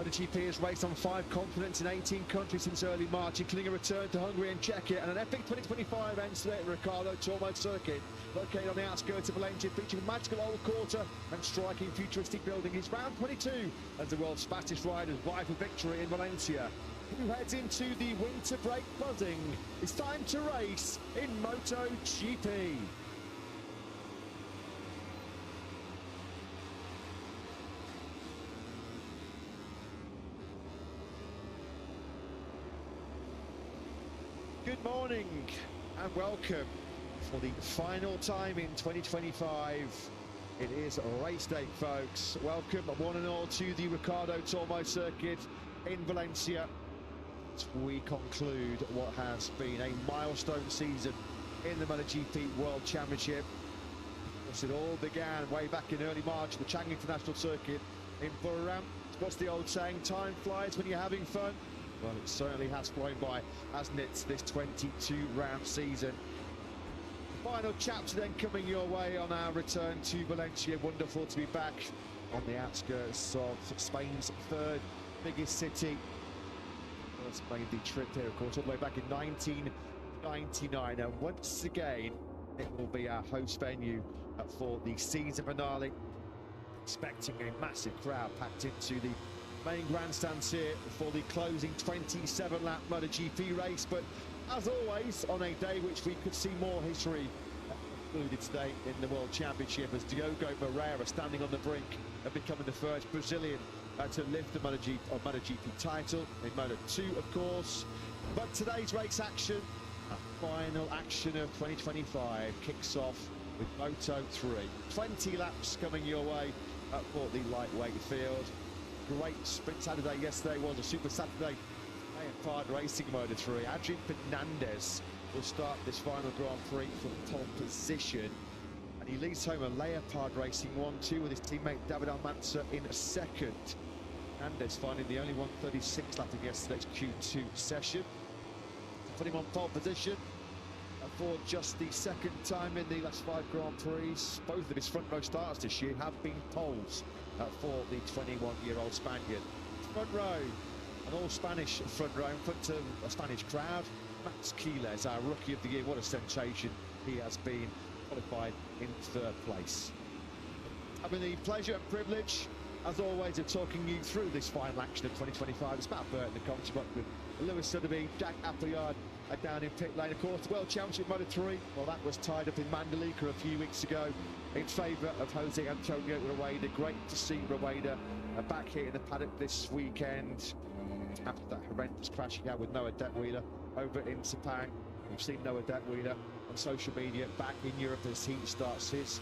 MotoGP has raced on 5 continents in 18 countries since early March, including a return to Hungary and Czechia, and an epic 2025 ends today at the Ricardo Tormo circuit, located on the outskirts of Valencia, featuring a magical old quarter and striking futuristic building. It's round 22 as the world's fastest riders vie for victory in Valencia. Who heads into the winter break buzzing? It's time to race in MotoGP. Good morning and welcome for the final time in 2025. It is race day, folks. Welcome one and all to the Ricardo Tormo circuit in Valencia as we conclude what has been a milestone season in the MotoGP World Championship. Of course, it all began way back in early March at the Chang International Circuit in Buriram. What's the old saying? Time flies when you're having fun. Well, it certainly has flown by, hasn't it, this 22-round season. The final chapter then coming your way on our return to Valencia. Wonderful to be back on the outskirts of Spain's third biggest city. First made the trip here, of course, all the way back in 1999. And once again, it will be our host venue for the season finale. Expecting a massive crowd packed into the main grandstands here for the closing 27-lap MotoGP race. But as always, on a day which we could see more history included today in the World Championship, as Diogo Moreira standing on the brink of becoming the first Brazilian to lift the MotoGP title in Moto2, of course. But today's race action, a final action of 2025, kicks off with Moto3. 20 laps coming your way for the lightweight field. Great sprint Saturday yesterday, was a super Saturday. Leopard Racing Moto3. Adrian Fernandez will start this final Grand Prix from pole position, and he leads home a Leopard Racing 1-2 with his teammate David Almanza in second. Fernandez finding the only 1:36 lap in yesterday's Q2 session, put him on pole position for just the second time in the last 5 Grand Prix. Both of his front row starts this year have been poles for the 21-year-old Spaniard. Front row, an all-Spanish front row in front of a Spanish crowd. Max Quiles, our Rookie of the Year, what a sensation he has been, qualified in 3rd place. Having the pleasure and privilege, as always, of talking you through this final action of 2025. It's Matt Burton, the commentary with Lewis Sotheby, Jack Appleyard down in pit lane. Of course, the World Championship Moto3, well, that was tied up in Mandalika a few weeks ago in favour of Jose Antonio Rueda. Great to see Rueda back here in the paddock this weekend after that horrendous crash he had with Noah Detweiler over in Sepang. We've seen Noah Detweiler on social media back in Europe as he starts his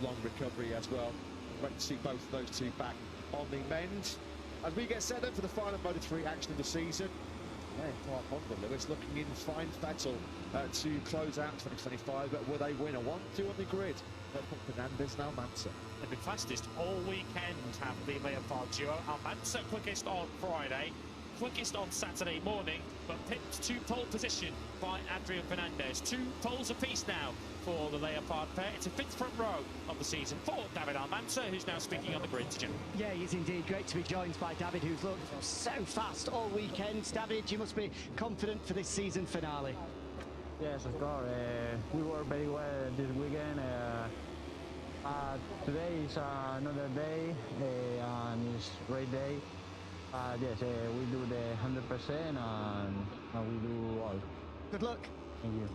long recovery as well. Great to see both of those two back on the mend. As we get set up for the final Moto3 action of the season, Park Honda, Lewis, looking in fine battle to close out 2025, but will they win a 1-2 on the grid? Fernandez and Almanza. They've been fastest all weekend, have the Leopard duo. Almanza quickest on Friday, quickest on Saturday morning, but pipped to pole position by Adrian Fernandez. 2 poles apiece now for the Leopard pair. It's a 5th front row of the season for David Almanza, who's now speaking on the grid to Jim. Yeah, he is indeed. Great to be joined by David, who's looked so fast all weekend. David, you must be confident for this season finale. Yes, of course. We worked very well this weekend. Today is another day, and it's a great day. Yes, we do the 100% and we do all. Good luck. Thank you.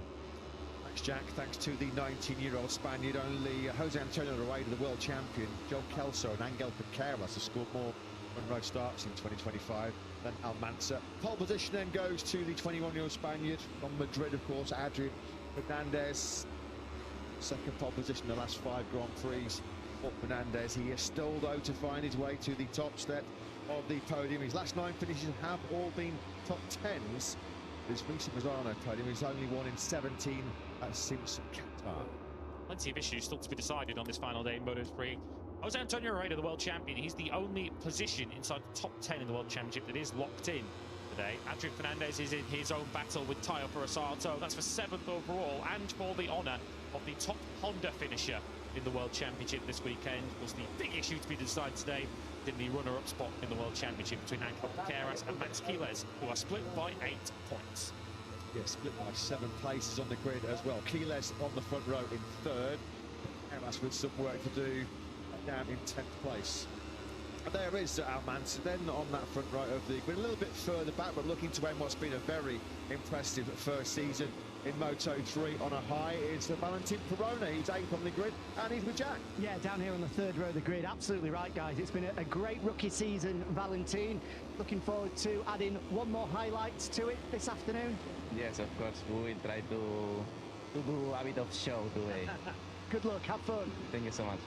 Thanks, Jack. Thanks to the 19-year-old Spaniard. Only Jose Antonio Rueda, the world champion, Joe Kelso and Angel Piqueras have scored more front row starts in 2025 than Almanza. Pole position then goes to the 21-year-old Spaniard from Madrid, of course, Adrian Fernandez. Second pole position in the last 5 Grand Prix for Fernandez. He is still, though, to find his way to the top step of the podium. His last 9 finishes have all been top 10s. His recent Misano podium is only one in 17 since Qatar. Plenty of issues still to be decided on this final day in Moto3. Jose Antonio Rueda, the world champion, he's the only position inside the top 10 in the World Championship that is locked in today. Adrian Fernandez is in his own battle with Tayo Perasato. That's for 7th overall and for the honour of the top Honda finisher in the World Championship this weekend. Was the big issue to be decided today in the runner-up spot in the World Championship between Angel Piqueras and Max Quiles, who are split by 8 points. Yeah, split by 7 places on the grid as well. Quiles on the front row in 3rd. Piqueras with some work to do down in 10th place. And there is Almanza then on that front row of the grid, a little bit further back, but looking to end what's been a very impressive first season in Moto3 on a high is Valentin Perona. He's 8th on the grid and he's with Jack. Yeah, down here on the 3rd row of the grid. Absolutely right, guys. It's been a great rookie season, Valentin. Looking forward to adding one more highlight to it this afternoon. Yes, of course. We will try to do a bit of show today. Good luck. Have fun. Thank you so much.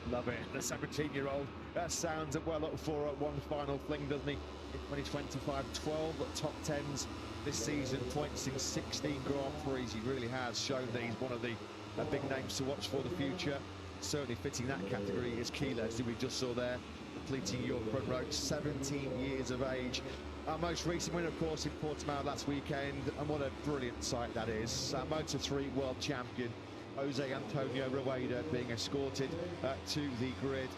Love it. The 17-year-old. That sounds well up for one final fling, doesn't he? In 2025, 12 top 10s this season, points in 16 Grand Prix. He really has shown that he's one of the big names to watch for the future. Certainly fitting that category is Quiles, who we just saw there, completing your front row, 17 years of age. Our most recent win, of course, in Portimao last weekend, and what a brilliant sight that is. Our Moto3 world champion, Jose Antonio Rueda, being escorted to the grid.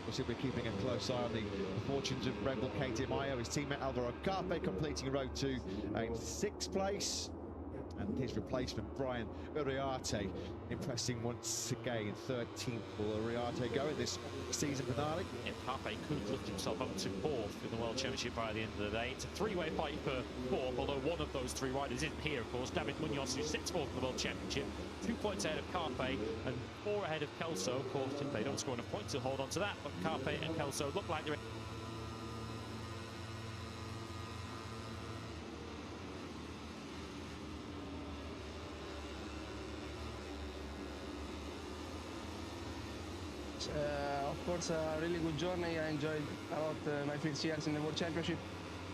We'll be keeping a close eye on the fortunes of Red Bull KTM. His teammate Alvaro Carpe completing row 2 in 6th place. And his replacement, Brian Uriarte, impressing once again. 13th will Uriarte go in this season finale. Yeah, Carpe could lift himself up to 4th in the World Championship by the end of the day. It's a 3-way fight for 4th, although one of those 3 riders isn't here, of course. David Munoz, who sits 4th in the World Championship, 2 points ahead of Carpe and 4 ahead of Kelso. Of course, if they don't score enough points, he'll hold on to that. But Carpe and Kelso look like they're... Of course, a really good journey. I enjoyed a lot my first years in the World Championship,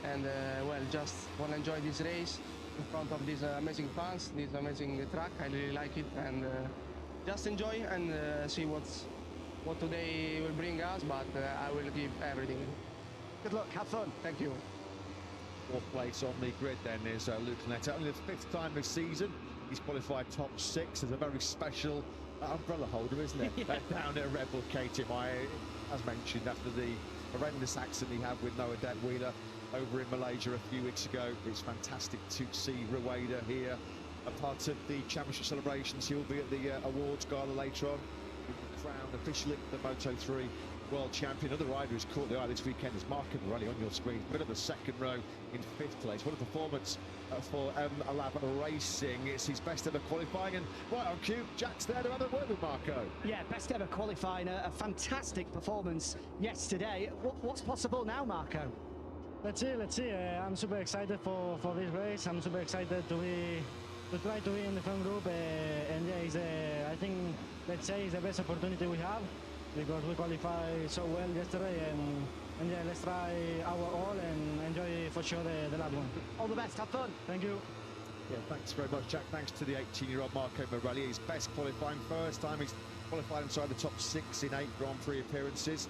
and well, just want to enjoy this race in front of these amazing fans, this amazing track. I really like it, and just enjoy and see what today will bring us. But I will give everything. Good luck. Have fun. Thank you. 4th place on the grid then is Luke Netta. Only the 5th time this season. He's qualified top 6 as a very special umbrella holder, isn't it? Yeah. Down at Red Bull KTM, as mentioned, after the horrendous accident he had with Noah Det Wheeler over in Malaysia a few weeks ago. It's fantastic to see Rueda here, a part of the championship celebrations. He'll be at the awards gala later on, crowned officially the Moto3 world champion. Another rider who's caught the eye this weekend is Marco Morelli on your screen, bit of the 2nd row in 5th place. What a performance for Alab Racing. It's his best ever qualifying, and right on cue, Jack's there to have a word with Marco. Yeah, best ever qualifying, a fantastic performance yesterday. What's possible now, Marco? Let's see. I'm super excited for this race. I'm super excited to try to be in the front group, and yeah, I think, let's say, it's the best opportunity we have, because we qualified so well yesterday, and yeah, let's try our all and enjoy for sure the last one. All the best. Have fun. Thank you. Yeah, thanks very much, Jack. Thanks to the 18-year-old Marco Morelli. His best qualifying, first time he's qualified inside the top 6 in 8 Grand Prix appearances.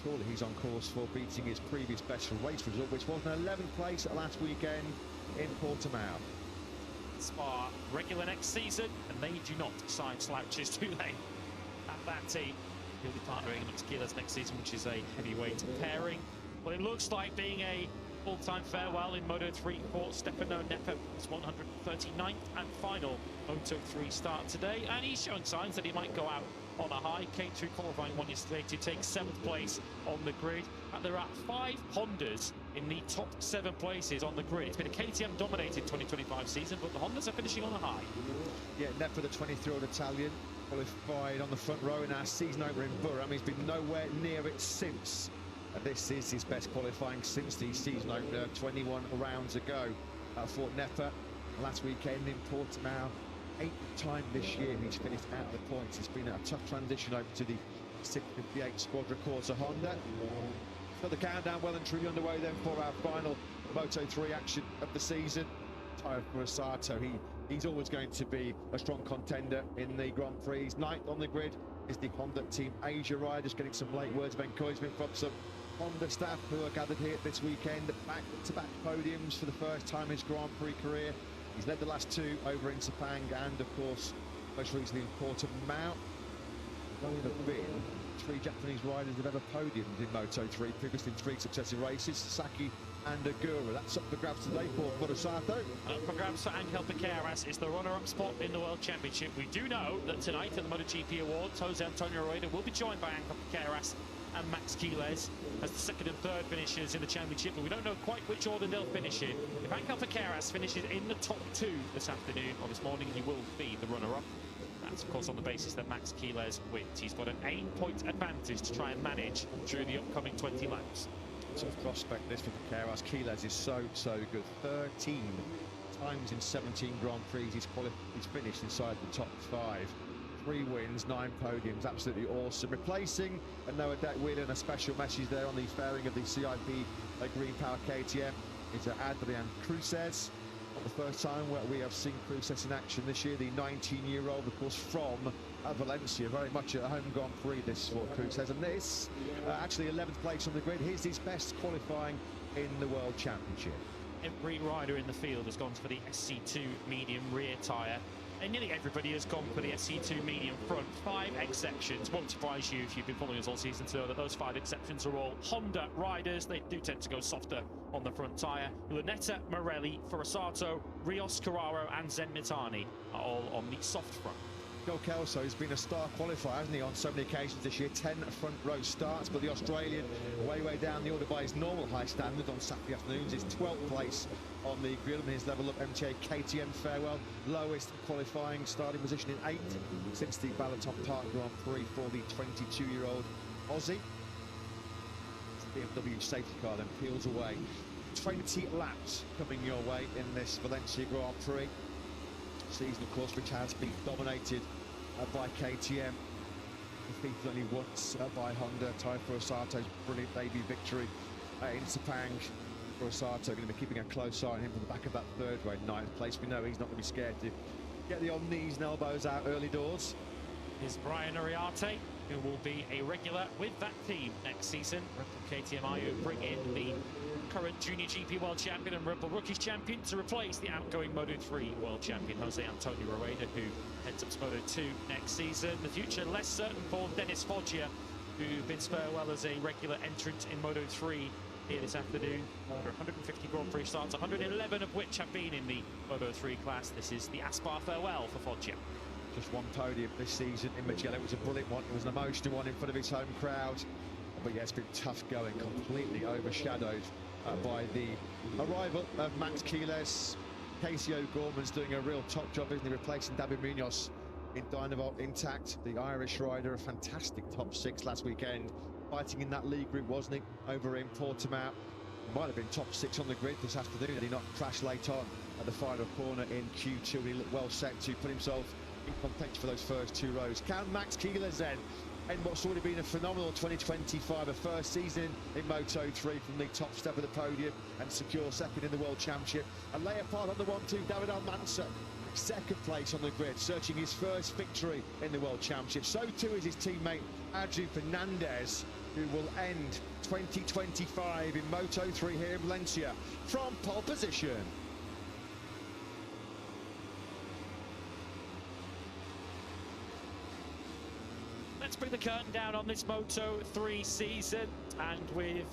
Surely he's on course for beating his previous best race result, which was an 11th place last weekend in Portimao. Spa regular next season, and they do not sign slouches, do they? At that team, he'll be partnering with Quiles next season, which is a heavyweight pairing. Well, it looks like being a full-time farewell in Moto3 for Stefano Neppe. His 139th and final Moto3 start today, and he's showing signs that he might go out on a high. Came through qualifying one yesterday to take 7th place on the grid, and there are 5 Hondas in the top 7 places on the grid. It's been a KTM-dominated 2025 season, but the Hondas are finishing on a high. Yeah, Neppe, the 23-year-old Italian, qualified on the front row in our season opener in Burham. He's been nowhere near it since. And this is his best qualifying since the season opener 21 rounds ago. For Neppe, last weekend in Portimao, 8th time this year he's finished out of the points. It's been a tough transition over to the 658 Squadra Corsa Honda. Got the countdown well and truly underway then for our final Moto3 action of the season. Tayo Murasato, he's always going to be a strong contender in the Grand Prix. 9th on the grid is the Honda Team Asia riders, getting some late words of encouragement from some Honda staff who are gathered here this weekend. Back-to-back podiums for the first time in his Grand Prix career. He's led the last 2 over in Sepang and, of course, most recently in Portimao. only have been 3 Japanese riders have ever podiumed in Moto3, previously in 3 successive races, Sasaki and Agura. That's up for grabs today for Murasato. Up for grabs for Angel Piqueras is the runner-up spot in the World Championship. We do know that tonight at the MotoGP Awards, Jose Antonio Rueda will be joined by Angel Piqueras and Max Quiles as the second and third finishers in the championship, but we don't know quite which order they'll finish in. If Angel Piqueras finishes in the top 2 this afternoon or this morning, he will be the runner-up. That's, of course, on the basis that Max Quiles wins. He's got an 8-point advantage to try and manage through the upcoming 20 laps. Sort of prospect this for Piqueras. Quiles is so good. 13 times in 17 Grand Prix he's finished inside the top 5. 3 wins, 9 podiums, absolutely awesome. Replacing a Noah Deck-Wheeler, and a special message there on the fairing of the CIP Green Power KTM is Adrian Cruces. Not the first time where we have seen Cruces in action this year. The 19-year-old, of course, from Valencia, very much at home Grand Prix this for Cruces. And this, actually 11th place on the grid. Here's his best qualifying in the World Championship. Every rider in the field has gone for the SC2 medium rear tyre, and nearly everybody has gone for the SC2 medium front. 5 exceptions. Won't surprise you if you've been following us all season to know that those 5 exceptions are all Honda riders. They do tend to go softer on the front tyre. Lunetta, Morelli, Forasato, Rios, Carraro and Zen Mitani are all on the soft front. Joel Kelso has been a star qualifier, hasn't he, on so many occasions this year. 10 front row starts, but the Australian way down the order by his normal high standard on Saturday afternoons. His 12th place on the grid, and his level up MTA KTM farewell. Lowest qualifying starting position in 8 since the Balaton Park Grand Prix for the 22-year-old Aussie. BMW safety car then peels away. 20 laps coming your way in this Valencia Grand Prix. Season, of course, which has been dominated by KTM, defeated only once by Honda. Ty Furasato's brilliant debut victory in Sepang. Furasato going to be keeping a close eye on him from the back of that 3rd row, 9th place. We know he's not going to be scared to get the old knees and elbows out early doors. Is Brian Ariarte, who will be a regular with that team next season. Red Bull KTM IU bring in the current Junior GP World Champion and Red Bull Rookies Champion to replace the outgoing Moto3 World Champion Jose Antonio Rueda, who heads up to Moto2 next season. The future less certain for Dennis Foggia, who bids farewell as a regular entrant in Moto3 here this afternoon. After 150 Grand Prix starts, 111 of which have been in the Moto3 class. This is the Aspar farewell for Foggia. Just one podium this season in Mugello. It was a brilliant one. It was an emotional one in front of his home crowd. But yeah, it's been tough going, completely overshadowed by the arrival of Max Quiles. Casey O'Gorman's doing a real top job, isn't he, replacing David Munoz in Dynavolt intact. The Irish rider, a fantastic top 6 last weekend, fighting in that lead group, wasn't he, over in Portimao. Might have been top 6 on the grid this afternoon, and he not crashed late on at the final corner in Q2, and he looked well set to put himself in contention for those first 2 rows. Can Max Quiles then end what's already been a phenomenal 2025, a first season in Moto3 from the top step of the podium, and secure second in the World Championship? And lay apart on the 1-2, David Almanza, 2nd place on the grid, searching his first victory in the World Championship. So too is his teammate Adrian Fernandez, who will end 2025 in Moto3 here in Valencia from pole position. Let's bring the curtain down on this Moto3 season, and with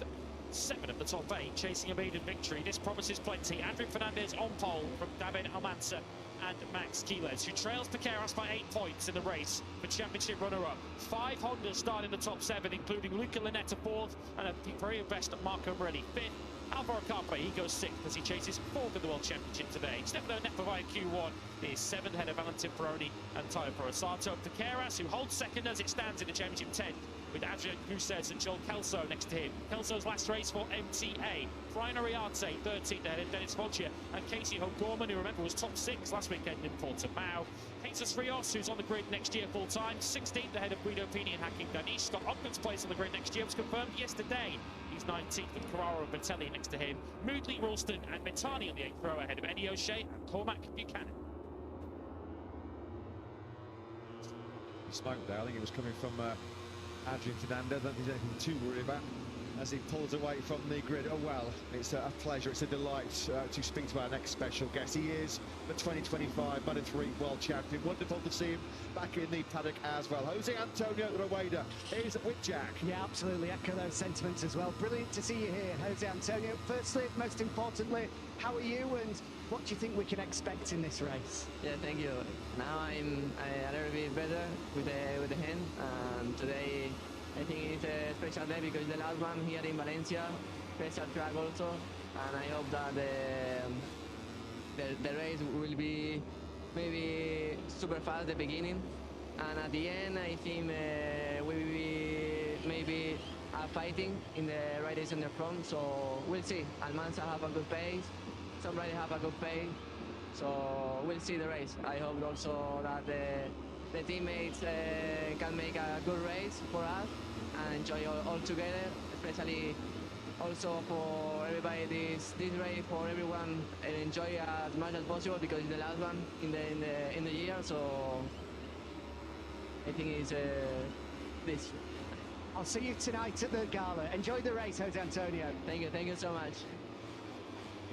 7 of the top 8 chasing a maiden victory, this promises plenty. Adrian Fernandez on pole from David Almanza and Max Quiles, who trails Piqueras by 8 points in the race for championship runner-up. 5 Hondas start in the top 7, including Luca Lunetta 4th, and at the very best Marco Morelli 5th. Alvaro Carpe, he goes 6th as he chases 4th in the World Championship today. Stefano Nepovaia Q1 is 7th ahead of Valentin Peroni and Tayo Furasato. Piqueras, who holds 2nd as it stands in the Championship 10, with Adrian Cruces and Joel Kelso next to him. Kelso's last race for MTA. Brian Ariarte, 13th ahead of Dennis Foggia, and Casey O'Gorman, who remember was top 6 last weekend in Portimao. Jesus Rios, who's on the grid next year full-time, 16th ahead of Guido Pini and Hakim Danish. Scott Ogden's place on the grid next year was confirmed yesterday. He's 19th with Carraro and Bertelli next to him. Moodley, Ralston and Mitani on the 8th row ahead of Eddie O'Shea and Cormac Buchanan. Smoke there. I think it was coming from Adrian Fernandez. I don't think there's anything to worry about. as he pulls away from the grid. Oh well, it's a pleasure, it's a delight to speak to our next special guest. He is the 2025 Moto3 World Champion. Wonderful to see him back in the paddock as well. Jose Antonio Rueda is with Jack. Yeah, absolutely echo those sentiments as well. Brilliant to see you here, Jose Antonio. Firstly, most importantly, how are you and what do you think we can expect in this race? Yeah, thank you. Now I'm a little bit better with the hand. Today I think it's a special day because the last one here in Valencia, special track also, and I hope that the race will be maybe super fast at the beginning, and at the end I think we will be maybe fighting in the riders in the front. So we'll see. Almanza have a good pace, some riders have a good pace, so we'll see the race. I hope also that the teammates can make a good race for us and enjoy all together, especially also for everybody this race, for everyone enjoy as much as possible because it's the last one in the year. So I think it's this. I'll see you tonight at the gala. Enjoy the race, Jose Antonio. Thank you so much.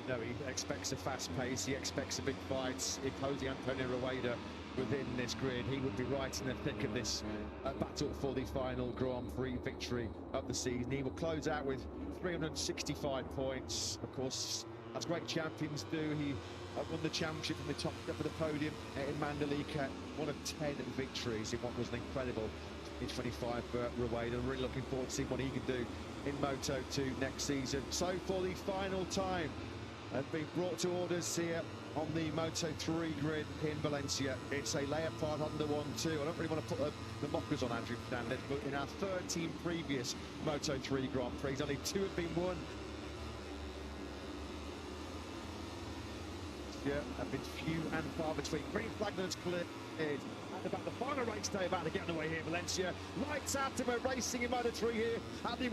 You know, he expects a fast pace, he expects a big fight. If Jose Antonio Rueda within this grid, he would be right in the thick of this battle for the final Grand Prix victory of the season. He will close out with 365 points. Of course, as great champions do, he won the championship from the top of the podium in Mandalika, one of 10 victories in what was an incredible 2025 for Rueda. I'm really looking forward to seeing what he can do in Moto2 next season. So for the final time, have been brought to orders here on the Moto3 grid in Valencia. It's a Leopard Honda 1-2. I don't really want to put the mockers on Andrew Fernandez, but in our 13 previous Moto3 Grand Prix, only 2 have been won. Yeah, have been few and far between. Green flag that's cleared. And about the final race day, about to get underway here in Valencia. Lights out to we're racing in Moto3 here at the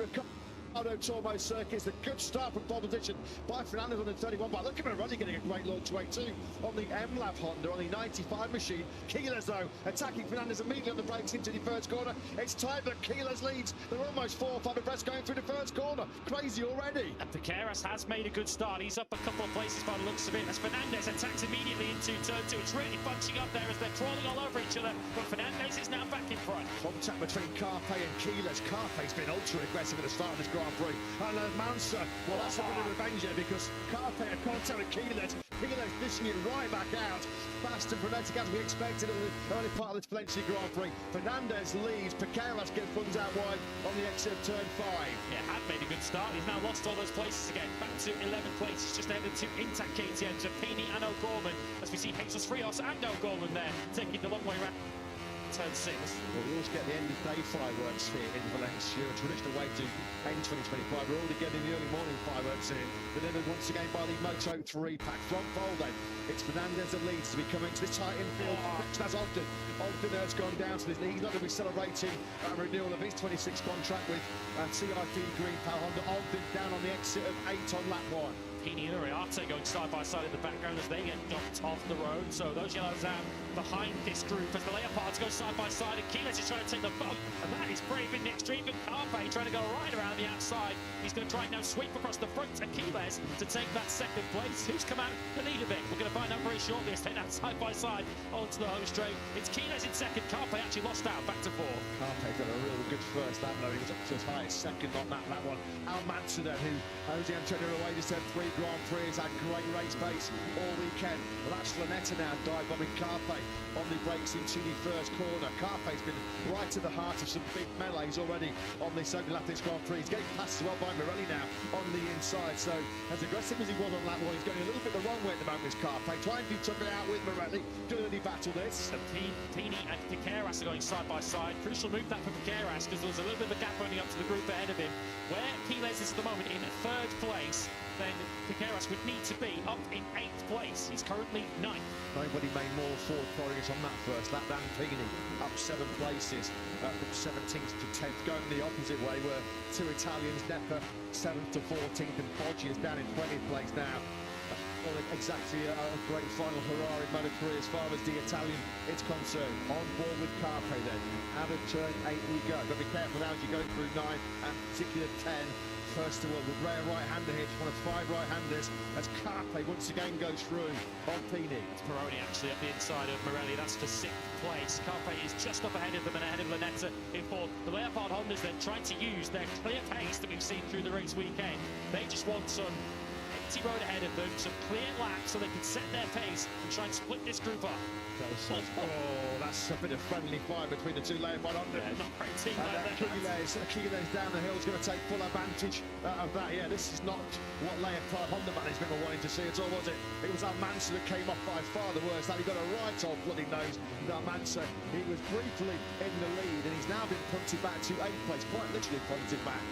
Moto circuit. It's a good start from pole position by Fernandez on the 31, but look at Morelli getting a great launch weight too on the M-Lab Honda on the 95 machine. Keyless though attacking Fernandez immediately on the brakes into the first corner. It's time that Keyless leads. They're almost 4 or 5 abreast going through the first corner. Crazy already. And Piqueras has made a good start. He's up a couple of places by the looks of it as Fernandez attacks immediately into turn 2. It's really bunching up there as they're crawling all over each other, but Fernandez is now back in front. Contact between Carpe and Keyless. Carpe's been ultra aggressive at the start of this Grand Prix. And Mansa, well, that's a bit of revenge here because Carpe had contact with Keyless. Keyless dishing it right back out. Fast and frenetic as we expected at the early part of this Valencia Grand Prix. Fernandez leads. Piqueras gets runs out wide on the exit of turn 5. Yeah, had made a good start. He's now lost all those places again. Back to 11th place. He's just ahead of 2 intact KTMs of Pini and O'Gorman as we see Jesus Frios and O'Gorman there taking the long way around. Turn 6. Well, we always get the end of day fireworks here in Valencia, a traditional way to end 2025. We're already getting the early morning fireworks in, delivered once again by the Moto3 pack. From pole then, it's Fernandez that leads to be coming to the tight infield. That's Ogden. Ogden has gone down to this. He's not going to be celebrating a renewal of his 26 contract with CIP Green Power Honda. Ogden down on the exit of 8 on lap 1. Pini and Uriarte going side by side in the background as they get knocked off the road. So those yellows down behind this group as the Leopards go side by side, and Keyless is trying to take the bump, and that is brave in the extreme. But Carpe trying to go right around the outside. He's going to try and now sweep across the front, and Keyless to take that second place. Who's come out the lead of it? We're going to find out very shortly as they now side by side onto the home straight. It's Keyless in second. Carpe actually lost out, back to 4. Carpe got a real good first lap though. He was up to as high as second on that one. Almanza then, who Jose Antonio Rueda just had 3 Grand Prix, had great race pace all weekend. That's Lanetta now dive bombing Carpe on the brakes into the first corner. Carpe's been right to the heart of some big melees already on this opening lap of this Grand Prix. He's getting passed as well by Morelli now on the inside. So as aggressive as he was on lap 1, he's going a little bit the wrong way at the moment, this Carpe. Trying to tough it out with Morelli. Dirty battle this. So Pini and Piqueras are going side by side. Crucial move that for Piqueras because there was a little bit of a gap running up to the group ahead of him. Where Keyless is at the moment in 3rd place, then Piqueras would need to be up in 8th place. He's currently 9th. Nobody made more forward progress on that first lap than Pini, up 7 places from 17th to 10th. Going the opposite way were 2 Italians, Neppa 7th to 14th, and Foggi is down in 20th place now. Well, exactly a great final hurrah in Moto3 as far as the Italian is concerned. On board with Carpe then. Out of turn 8 we go. Got to be careful now as you go through 9 and particular 10. first of all, the rare right-hander here, just one of 5 right-handers, as Carpe once again goes through on Pini. It's Peroni actually up the inside of Morelli. That's for 6th place. Carpe is just up ahead of them and ahead of Lanetta in 4th. The Leopard Hondas then trying to use their clear pace that we've seen through the race weekend. They just want some empty road ahead of them, some clear laps so they can set their pace and try and split this group up. Oh, that's a bit of friendly fire between the 2 Leopard Hondas. Yeah, not great team And Aquiles down the hill is going to take full advantage of that. Yeah, this is not what Leopard Honda management were wanting to see at all, was it? It was Almanza that came off by far the worst. He got a right old bloody nose. Almanza, he was briefly in the lead, and he's now been punted back to 8th place, quite literally punted back.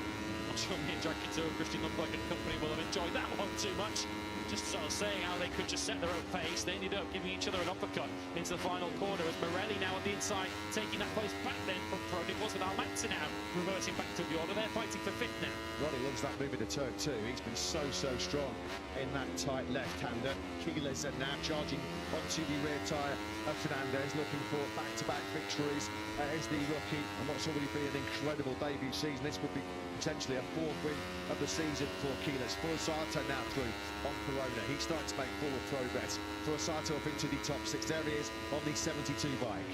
Not sure me and Jackie Tour, Christian Lundberg and company will have enjoyed that one too much. Just sort of saying how they could just set their own pace. They ended up giving each other an uppercut into the final corner as Morelli now on the inside taking that place back then from Peroni. It was with Almanza now reversing back to the order. They're fighting for 5th now. Ronnie loves that move into turn 2. He's been so strong in that tight left-hander. Quiles now charging onto the rear tyre of Fernandez, looking for back-to-back victories as the rookie, and what's already been an incredible debut season. This would be potentially a 4th win of the season for Quiles. Furusato now through on Peroni. He's starting to make forward progress. Furusato up into the top 6. There he is on the 72 bike.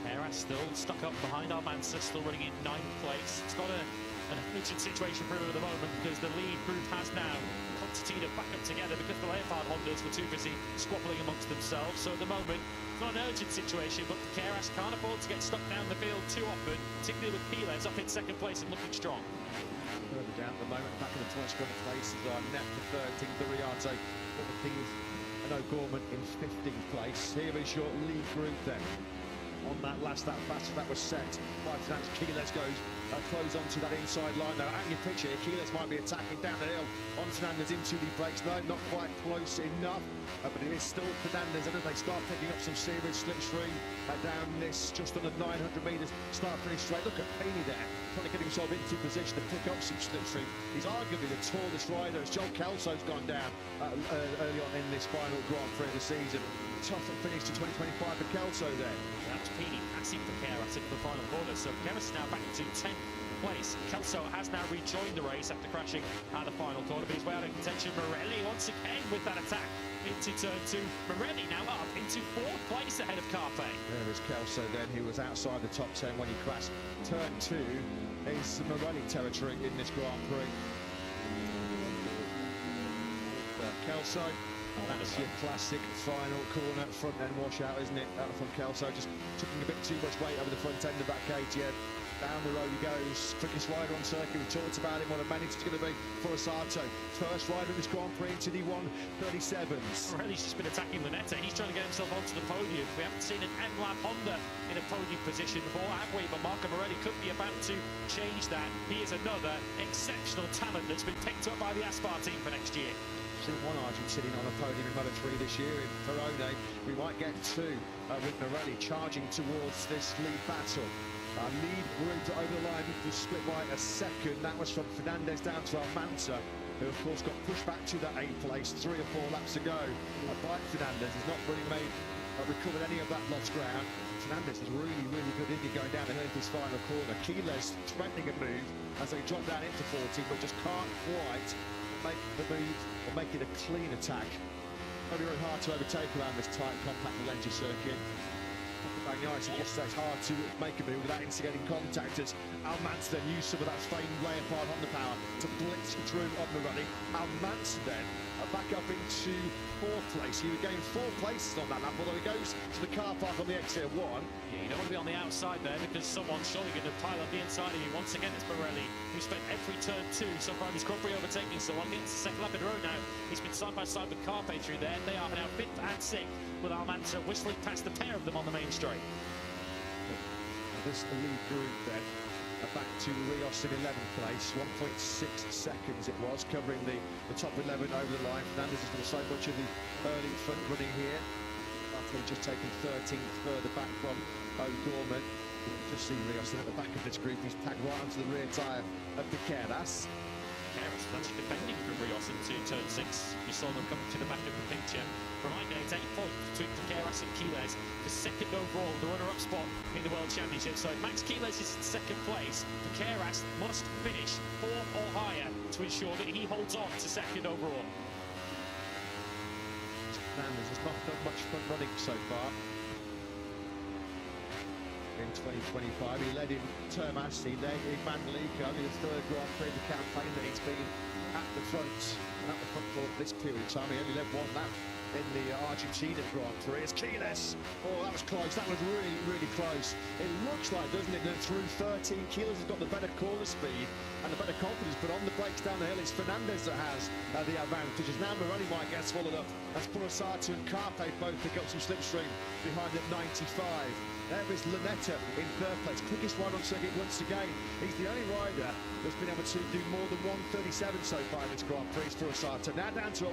Heras still stuck up behind Almanza, still running in 9th place. It's got an urgent situation for him at the moment because the lead group has now concertina back up together because the Leopard Hondas were too busy squabbling amongst themselves. So at the moment, it's not an urgent situation, but Keras can't afford to get stuck down the field too often, particularly with Quiles up in 2nd place and looking strong. Further down at the moment, back in the 21st place is our net for 13th, Duriarte, 14th, and O'Gorman in 15th place. Here is your lead group then. On that last lap, that was set by Fernandez. Quiles goes close onto that inside line now. At your picture, Quiles might be attacking down the hill on Fernandez into the brakes. No, not quite close enough, but it is still Fernandez. And as they start picking up some serious slipstream down this just under 900 metres start-finish straight. Look at Pini there, trying to get himself into position to pick up some slipstream. He's arguably the tallest rider as John Kelso's gone down early on in this final Grand Prix of the season. Tough finish to 2025 for Kelso there. That's Pini passing for Keras into the final corner. So Keras now back to 10th place. Kelso has now rejoined the race after crashing at the final corner, but he's way out of contention. Morelli once again with that attack into turn 2. Morelli now up into 4th place ahead of Carpe. There is Kelso then, who was outside the top 10 when he crashed. Turn 2 is Morelli territory in this Grand Prix. Kelso. That's your classic final corner front end washout, isn't it? From Kelso, just taking a bit too much weight over the front end of that KTM. Down the road he goes, quickest rider on circuit. We talked about him, what a manage it's going to be for Furusato. First rider in this Grand Prix into the 137s. Morelli's just been attacking Lanetta. He's trying to get himself onto the podium. We haven't seen an M-Lab Honda in a podium position before, have we? But Marco Morelli could be about to change that. He is another exceptional talent that's been picked up by the Aspar team for next year. Seen one Argentinian on a podium in Moto3 this year in Peroni. We might get 2 with Morelli charging towards this lead battle. Our lead group over the line was split by a second. That was from Fernandez down to Almanza, who of course got pushed back to that 8th place 3 or 4 laps ago. By Fernandez has not really recovered any of that lost ground. Fernandez is really good in going down the hill into this final corner. Quiles threatening a move as they drop down into 40, but just can't quite make the move or make it a clean attack. Very hard to overtake around this tight, compact Valencia circuit. Bagnaia yesterday, it's hard to make a move without instigating contact as Almanza then used some of that famed Leopard Honda power to blitz through on the running. Almanza then back up into 4th place. He regained 4 places on that lap, although he goes to the car park on the exit 1. Yeah, you don't want to be on the outside there because someone's surely going to pile up the inside of you. Once again, it's Morelli, who spent every turn 2 so far in this Grand Prix overtaking someone. It's the 2nd lap in a row now. He's been side by side with Carpe through there. They are now 5th and 6th, with Almanza whistling past the pair of them on the main straight. This lead group then back to Rios in 11th place, 1.6 seconds it was, covering the top 11 over the line. Fernandez has done so much of the early front running here, after just taken 13th further back from O'Gorman. You can just see Rios at the back of this group. He's tagged right onto the rear tyre of Keras. Keras was actually defending from Rios into turn 6. You saw them coming to the back of the picture. Reminder, it's 8 points between Keras and Quiles for 2nd overall, the runner-up spot in the World Championship. So Max Quiles is in second place. Keras must finish fourth or higher to ensure that he holds on to second overall. Fernandez has not done much front running so far in 2025. He led in Termas, he led in Manlica, only the third Grand Prix of the campaign that he's been at the front for this period of time. He only led one lap in the Argentina Grand Prix. It's Quiles. Oh, that was close. That was really, really close. It looks like, doesn't it, that through 13, Quiles has got the better corner speed and the better confidence, but on the brakes down the hill, it's Fernandez that has the advantage. As now Moroni might get swallowed up, as Purasato and Carpe both pick up some slipstream behind at 95. There is Lunetta in third place, quickest ride on circuit once again. He's the only rider that's been able to do more than 1:37 so far in this Grand Prix for Purasato. Now down to a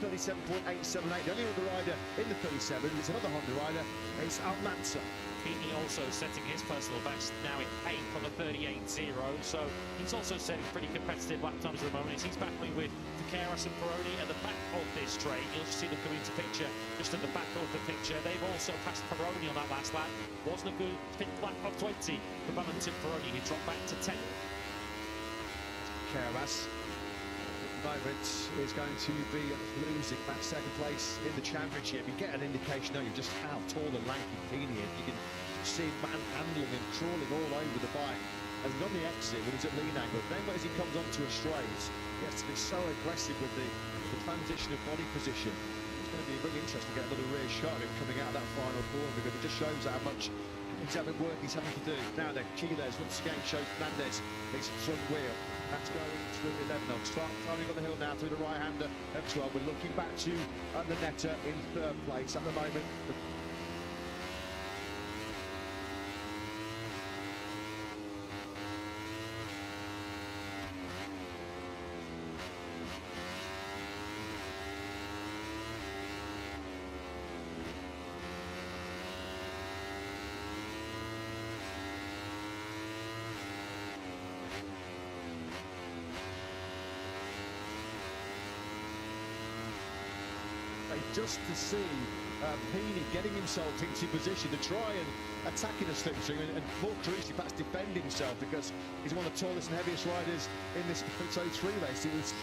1:37.878. The only other rider in the 37 is another Honda rider, it's Almanza. He also setting his personal best now in 8th on a 38.0, so he's also setting pretty competitive lap times at the moment. He's battling with Keras and Peroni at the back of this straight. You'll see them coming into picture just at the back of the picture. They've also passed Peroni on that last lap. Wasn't a good 5th lap of 20 for Valentin Peroni, who dropped back to 10th. Keras at the moment is going to be losing that second place in the championship. You get an indication, don't you, just how tall and lanky Pini is. You can see him manhandling and crawling all over the bike. As he's on the exit when he's at lean angle, then as he comes onto a straight, he has to be so aggressive with the transition of body position. It's going to be really interesting to get another rear shot of him coming out of that final corner, because it just shows how much having work he's having to do. Now then, Quiles once again shows Fernandez his front wheel. That's going through 11. Climbing on the hill now through the right-hander at 12. We're looking back to Lunetta in third place at the moment. Just to see Pini getting himself into position to try and attack in a slipstream, and more crucially perhaps defend himself, because he's one of the tallest and heaviest riders in this Moto3 race. He was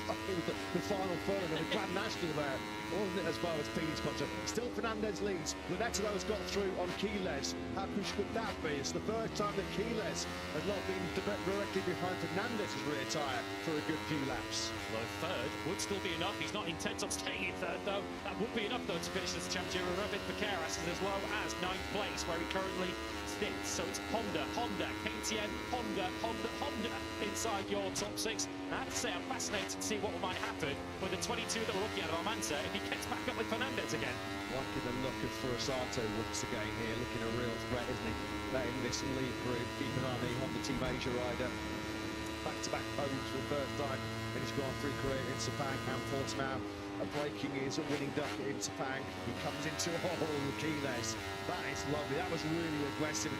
the final third of the Grand National there, wasn't it, as far as Pini's concerned. Still Fernandez leads. Lunetta has got through on Quiles. How crucial could that be? It's the first time that Quiles has not been directly behind Fernandez's rear tyre for a good few laps. Well, third would still be enough. He's not intent on staying in third, though. That would be enough, though, to finish this championship. Remember, for Keras is as low as 9th place, where he currently sits. So it's Honda, KTM, Honda inside your top 6. And I have to say, I'm fascinated to see what might happen with the 22 that we're looking at Almanza if he gets back up with Fernandez again. Liking the look of Purasato once again here, looking a real threat, isn't he? Letting this lead group keep an eye on the Honda Team Asia rider. Back-to-back podiums for the first time in his Grand Prix career in Sepang and Portimao. Breaking his winning duck in Sepang. He comes into a hole with Quiles. That is lovely. That was really aggressive.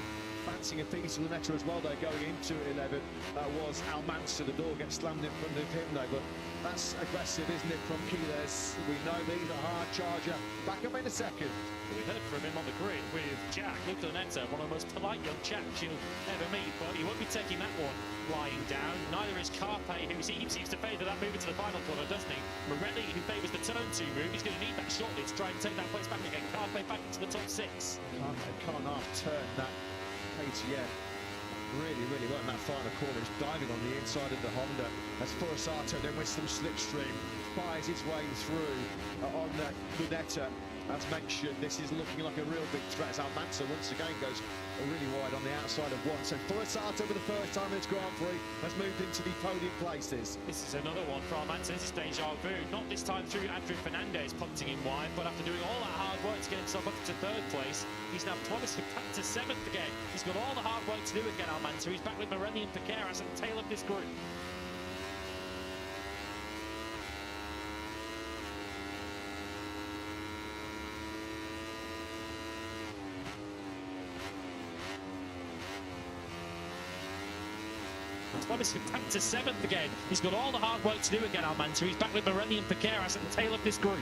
Fancying a piece of Lunetta as well, though, going into 11 was Almanza. The door gets slammed in front of him, though, but that's aggressive, isn't it, from Quiles? We know he's a hard charger. Back up in a second. We heard from him on the grid with Jack Lunetta, one of the most polite young chaps you'll ever meet, but he won't be taking that one lying down. Neither is Carpe, who seems to favour that move into the final corner, doesn't he? Morelli, who favours the turn 2 move, he's going to need that shortly to try and take that place back again. Carpe back into the top 6. Carpe can't half-turn that KTM really well in that final corner. He's diving on the inside of the Honda as Purasato then with some slipstream fires his way through on Lunetta. As mentioned, this is looking like a real big threat as Almanza once again goes really wide on the outside of one. So Purasato for the first time in its Grand Prix has moved into the podium places. This is another one for Almanza. This is deja vu. Not this time through Andrew Fernandez punting him wide, but after doing all that hard work to get himself up to third place, he's now plummeted back to 7th again. He's got all the hard work to do again, Almanza. He's back with Morelli and Keras at the tail of this group. What is it? Back to 7th again. He's got all the hard work to do again, Almanza. He's back with Morelli and Piqueras at the tail of this group.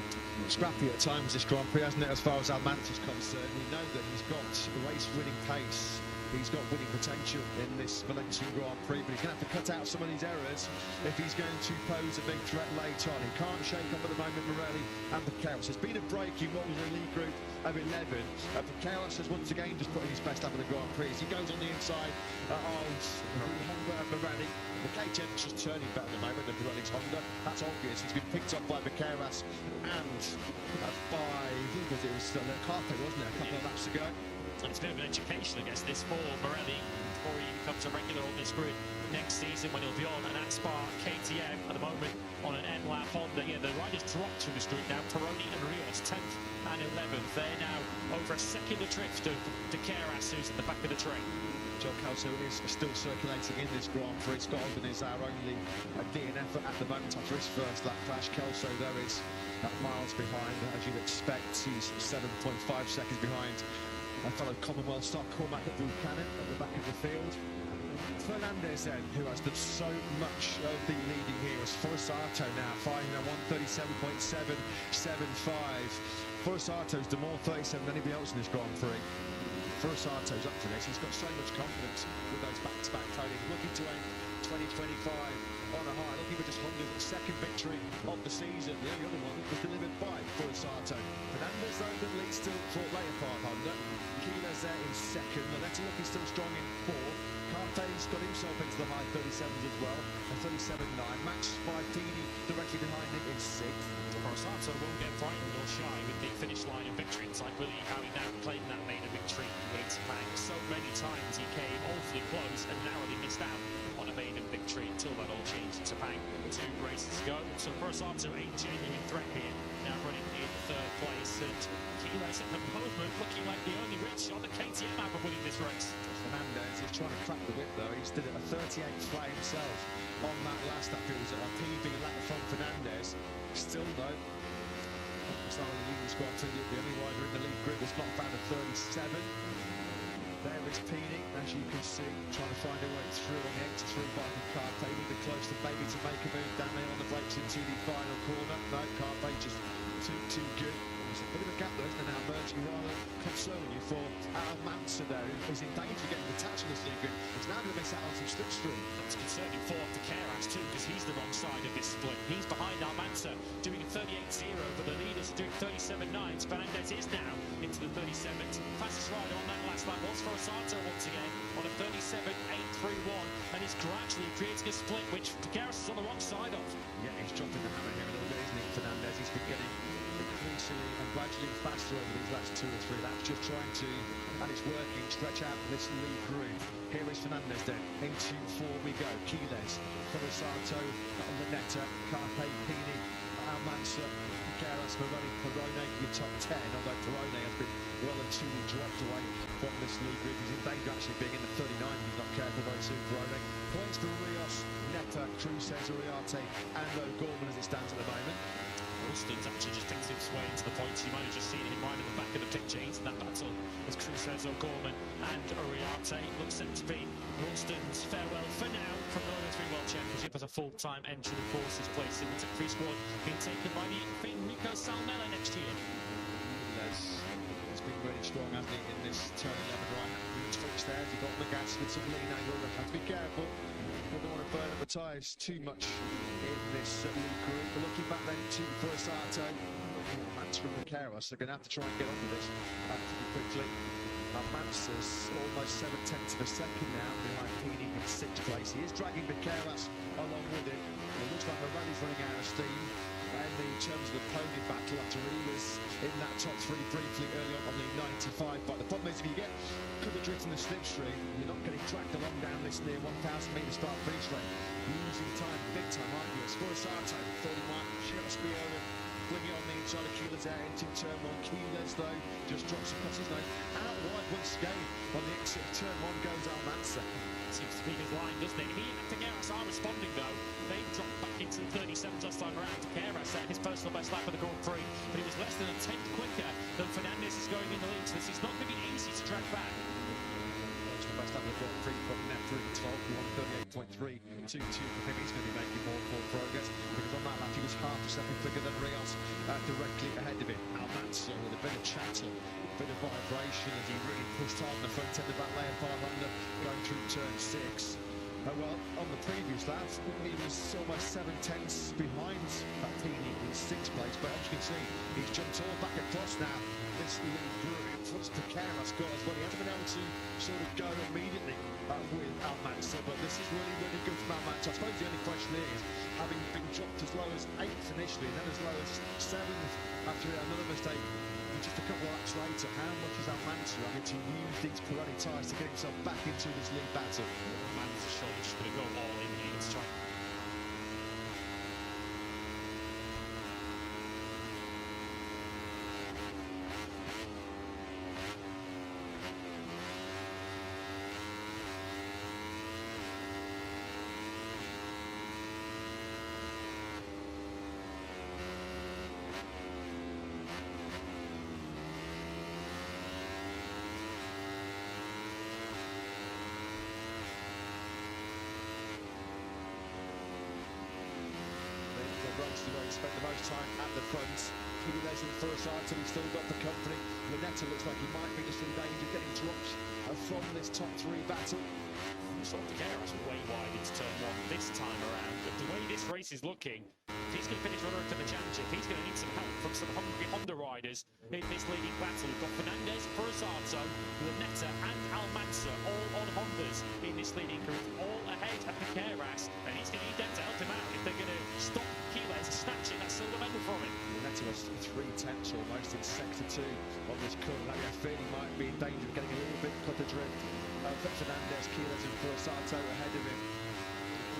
Scrappy at times this Grand Prix, hasn't it, as far as Almanza's concerned. We know that he's got race-winning pace. He's got winning potential in this Valencia Grand Prix, but he's going to have to cut out some of these errors if he's going to pose a big threat later on. He can't shake up at the moment, Morelli and Piqueras. There's been a break in what was a lead group of 11. Piqueras has once again just put in his best up in the Grand Prix. As he goes on the inside of Honda and Morelli. The KTM's just turning better at the moment than Morelli's Honda. That's obvious. He's been picked up by Piqueras and by, who was it? It was Carpe, wasn't it, a couple of laps ago? And it's a bit of an education, I guess, this for Morelli before he becomes a regular on this grid next season when he'll be on an Aspar KTM at the moment on an M-Lap Honda. Yeah, the riders dropped through this grid now. Peroni and Rios, 10th and 11th. They're now over a second adrift of Piqueras, who's at the back of the train. John Kelso is still circulating in this Grand Prix. Scott Ogden is our only DNF at the moment after his first lap crash. Kelso, though, is miles behind, as you'd expect. He's 7.5 seconds behind a fellow Commonwealth stock Cormac Buchanan at the back of the field. Fernandez then, who has done so much of the leading here, is Forsato now, finding a 137.775. Forasato's done more 37 than anybody else in this Grand Prix. Forasato's up for this. He's got so much confidence with those back-to-back podiums. Looking to end 2025 on a high. Looking for just Honda's second victory of the season. The only other one was delivered by Forasato. Fernandez, though, that leads to Fort Leopard Honda. Keeler's there in second. Loretta looking still strong in fourth. Carte's got himself into the high 37s as well. A 37.9. Max Spidini directly behind him in sixth. Forasato won't get frightened or shy with the finish line of victory. It's like really how he now claimed that maiden victory in Sepang. So many times he came awfully close and narrowly missed out on a maiden victory until that all changed in Sepang. 2 races to go. So Forasato, a genuine threat here, now running in 3rd place. And Keyless at the moment looking like the only rich on the KTM app of winning this race. Fernandez is trying to crack the whip though. He stood at a 38th flat himself on that last lap. It was a PB lap from Fernandez. Still though, it's not only leading squad to the only rider in the lead grid that's not found a 37. There is Pini, as you can see, trying to find a way through on the 83 by Carpe. Neither close to Baby to make a move down there on the brakes into the final corner. No, Carpe just too good. There's a bit of a gap there, isn't there, now, emerging rather concerning you for Almanza there, who's in danger of getting detached on this league grid. He's now going to miss out on some slipstream. It's concerning for Piqueras too, because he's the wrong side of this split. He's behind Almanza, doing a 38.0, but the leaders are doing 37.9. Fernandez is now into the 37th. Fastest rider on that last lap was Forasato once again on a 37.831, and he's gradually creating a split, which Piqueras is on the wrong side of. Yeah, he's dropping the hammer here a little bit, isn't he, Fernandez? He's been getting increasingly and gradually faster over these last 2 or 3 laps, just trying to, and it's working, stretch out this lead group. Here is Fernandez then, into 4 we go. Keyless, Forasato, Lunetta, Carpe, Pini, Almanza, Piqueras, Perone, your top 10, although Perone has been well and truly dropped away from this lead group. He's in danger actually being in the 39, he's not careful very soon, Perone. Points for Rios, Netta, Cruces, Uriarte, and O'Gorman as it stands at the moment. Ralston's actually just picked his way into the points. You might have just seen him right at the back of the picture. He's in that battle as Cruces, O'Gorman and Uriarte. Looks set to be Ralston's farewell for now from the Moto3 World Championship as a full-time entry. Of course, his place in the Moto3 squad being taken by the Enrico Salmela next year. He's been really strong, hasn't he, in this turn 11 right hand switch there. He got on the gas with some lean angle. They have to be careful. We don't want to burn up the tyres too much in this lead group. But looking back then to Forasato, Mats from Piqueras, they're going to have to try and get onto this pretty quickly. Mansa's almost 7/10 of a second now behind Pini in 6th place. He is dragging Piqueras along with him. It looks like Morelli's running out of steam. And in terms of the podium battle, after he was in that top 3 briefly early on the 95. But the problem is, if you get the drift in the slipstream, you're not getting dragged along down this near 1,000 metre start finish rate. You're losing time, big time, aren't you? It's Forasato, thought he might just be able to bring it on the inside of Keyless out into turn 1. Keyless, though, just drops across his nose. Out wide once again on the exit of turn 1 goes Almanza. Seems to be his line, doesn't it? He and Piqueras are responding, though. They've dropped back into the 37s last time around. Piqueras set his personal best lap of the Grand Prix, but he was less than a tenth quicker than Fernandez is going in the lead. So this is not going to be easy to track back. It's the best lap of the Grand Prix from Netta in 12, 138.322 for him. He's going to be making more progress because on that lap he was half a second quicker than Rios, directly ahead of him. Almanza with a bit of chatter, a bit of vibration as he really pushed hard on the front end of that layer 500 going through turn 6. Well, on the previous lap, he was almost 7/10 behind Pini in 6th place, but as you can see, he's jumped all back across now. This lead group in front of Carras got as well. He hasn't been able to sort of go immediately with Almanza, but this is really, really good from Almanza. I suppose the only question is, having been dropped as low as 8th initially, and then as low as 7th after another mistake, just a couple of laps later, how much is Almanza having to use these Pirelli tyres to get himself back into this lead battle? Almanza surely just going to go all in here to try. Where he spent the most time at the front. Kiles in first item, he's still got the company. Lunetta looks like he might be just in danger of getting dropped from this top 3 battle. Carras way wide into turn 1 this time around. But the way this race is looking, if he's going to finish runner-up in the championship, he's going to need some help from some hungry Honda riders in this leading battle. We've got Fernandez, Furusato, Lunetta and Almanza all on Hondas in this leading group, all ahead of Carras, and he's going to need them to help him out if they're going to stop Kiles snatching that silver medal from him. Lunetta was 3/10 almost in sector 2 of this curve. I feel he might be in danger of getting a little bit cut adrift. Fernandez, Kiles and Furusato ahead of him.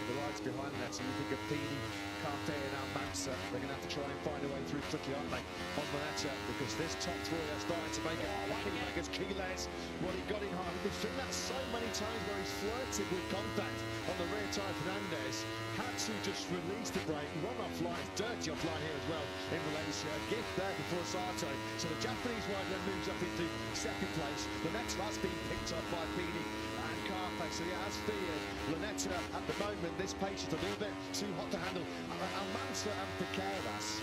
The rides behind that, so you think of Pini, Carte and Almanza, they're going to have to try and find a way through quickly, aren't they, on Lunetta, because this top 3 are starting to make it. Kingmakers, Kiles, well, he got in hard. We've seen that so many times where he's flirted with contact on the rear tyre. Fernandez had to just release the brake, run offline, dirty offline here as well in Valencia. A gift there before Sato. So the Japanese rider then moves up into 2nd place. Lunetta has been picked up by Pini and Carpe, so yeah, as feared, Lunetta at the moment, this pace is a little bit too hot to handle. Almanza and Piqueras,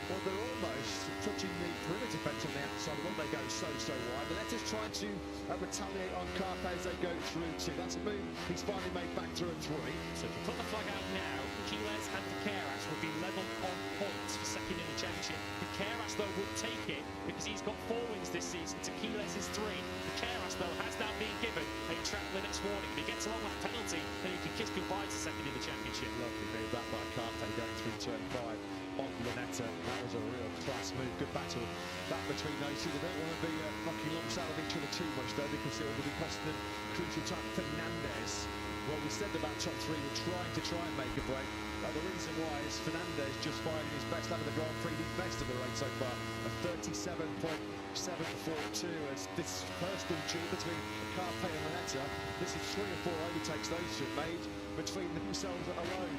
well, they're almost touching the perimeter fence on the outside when they go so wide. Lunetta's trying to retaliate on Carpe as they go through 2. That's a move he's finally made back through 3. So if you put the flag out now, Kiles and Piqueras would be level on points for 2nd in the championship. Piqueras, though, would take it because he's got 4 wins this season to Kiles' 3. Piqueras, though, has now been given a track limits warning. If he gets along that penalty, then he can kiss goodbye to 2nd in the championship. Lovely move that by Carpe going through turn 5 on Lunetta. That was a real class move. Good battle that between those two. They don't want to be knocking lumps out of each other too much, though, because it will be costing them crucial time. Fernandez, well, we said about top 3 were trying to make a break. The reason why is Fernandez just finding his best lap of the Grand Prix, the best of the race so far, a 37.742 as this personal duel between Carpe and Lunetta. This is 3 or 4 overtakes those two made between themselves alone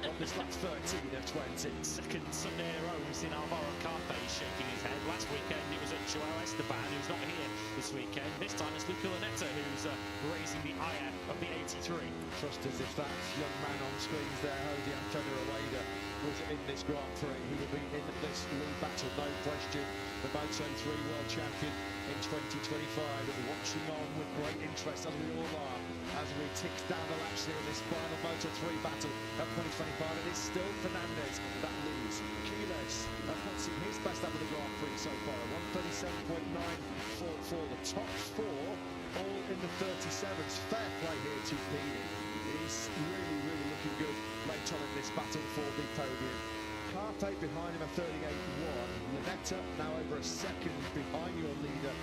on this lap 13 of 20. 2nd Sunday in a row we've seen Alvaro Carpe shaking his head. Last weekend it was at Joao Esteban, who's not here this weekend. This time it's Luca Lunetta who's raising the ire of the 83. Just as if that young man on screens there, Jose Antonio Rueda, was in this Grand Prix. He will be in this lead battle, no question. The Moto3 World Champion in 2025. And we're watching on with great interest, as we all are, as we tick down the laps here in this final Moto3 battle of 2025. It is still Fernandez that leads. Kiles puts in his best lap of the Grand Prix so far, 137.944. The top 4 all in the 37s. Fair play here to Pini. He's really looking good late on in this battle for the podium. Carpe behind him at 38.1. Lunetta now over a second behind your leader,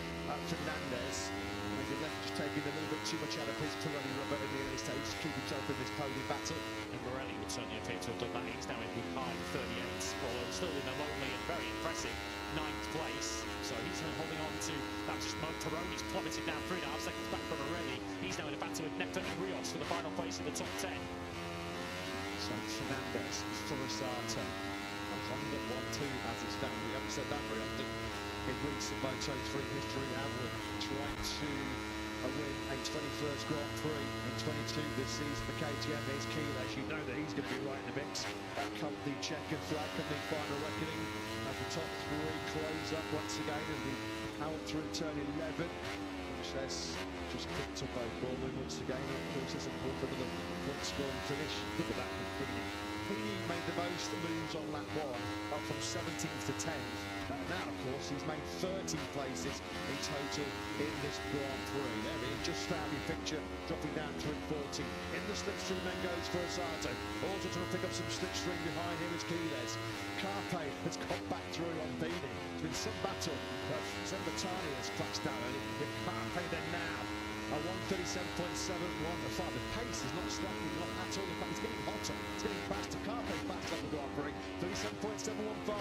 Fernandez. Maybe left just taking a little bit too much out of his Pirelli rubber in the early stage to keep himself in this podium battle. And Morelli would certainly appear to have done that. He's now in the high 38s, although still in the lonely and very impressive 9th place. So he's holding on to that. Just Peroni's plummeted down 3.5 seconds back from Morelli. He's now in a battle with Netta and Rios for the final place in the top 10. So Fernandez, Furusato, Honda 1-2 as it stands. We haven't said that very often in recent Moto3 history, have we? Trying to a win, a 21st Grand Prix in 22 this season for KTM. There's Keyless, you know that he's going to be right in the mix. Come the checkered flag, come the final reckoning as the top three close up once again as we power through turn 11. Says just picked up a ball once again. Of course, there's a ball for another point scoring finish. Look at that from Pini. Pini made the most moves on lap 1, up from 17th to 10th. And now, of course, he's made 13 places in total in this Grand Prix. There he is, just found your picture, dropping down through 40. In the slipstream then goes for Osato. Also trying to pick up some slipstream behind him is Keyless. Carpe has got back through on Pini. It's been some battle, but Zembatani has clutched down early. With Carpe then now. A 137.71. The pace is not slacking, not at all. In fact, it's getting hotter. It's getting faster. Carpe fast on the Grand Prix. 37.715.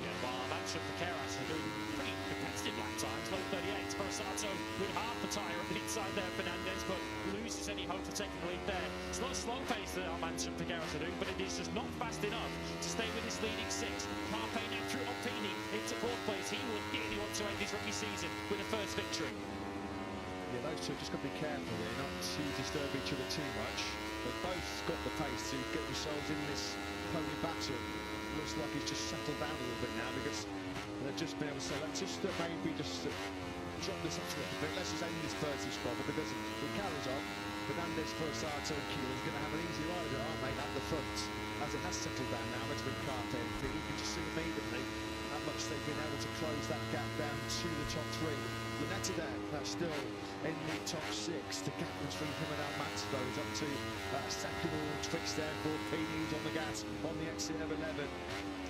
Yeah, well, Mancha and Keras are doing pretty competitive lap times. Low 38. Sparasato with half a tyre on the inside there. Fernandez, but loses any hope of taking the lead there. It's not a slow pace that Mancha and Keras are doing, but it is just not fast enough to stay with his leading 6. Carpe now through Opini into 4th place. He will really want to end his rookie season with a first victory. Yeah, those two have just got to be careful here, not to disturb each other too much. They've both got the pace to get themselves in this pony battle. Looks like he's just settled down a little bit now because they've just been able to say, let's just maybe just drop this off a little bit. Let's just end this 30 spot, but it doesn't. It carries on. Fernandez, Sparasato and Keyless going to have an easy ride, aren't they, at the front. As it has settled down now between Carpe and Pini, you can just see immediately how much they've been able to close that gap down to the top 3. Lunetta there, still in the top 6. The gap between him and Almatzo is up to second twix there for Pini's on the gas on the exit of 11.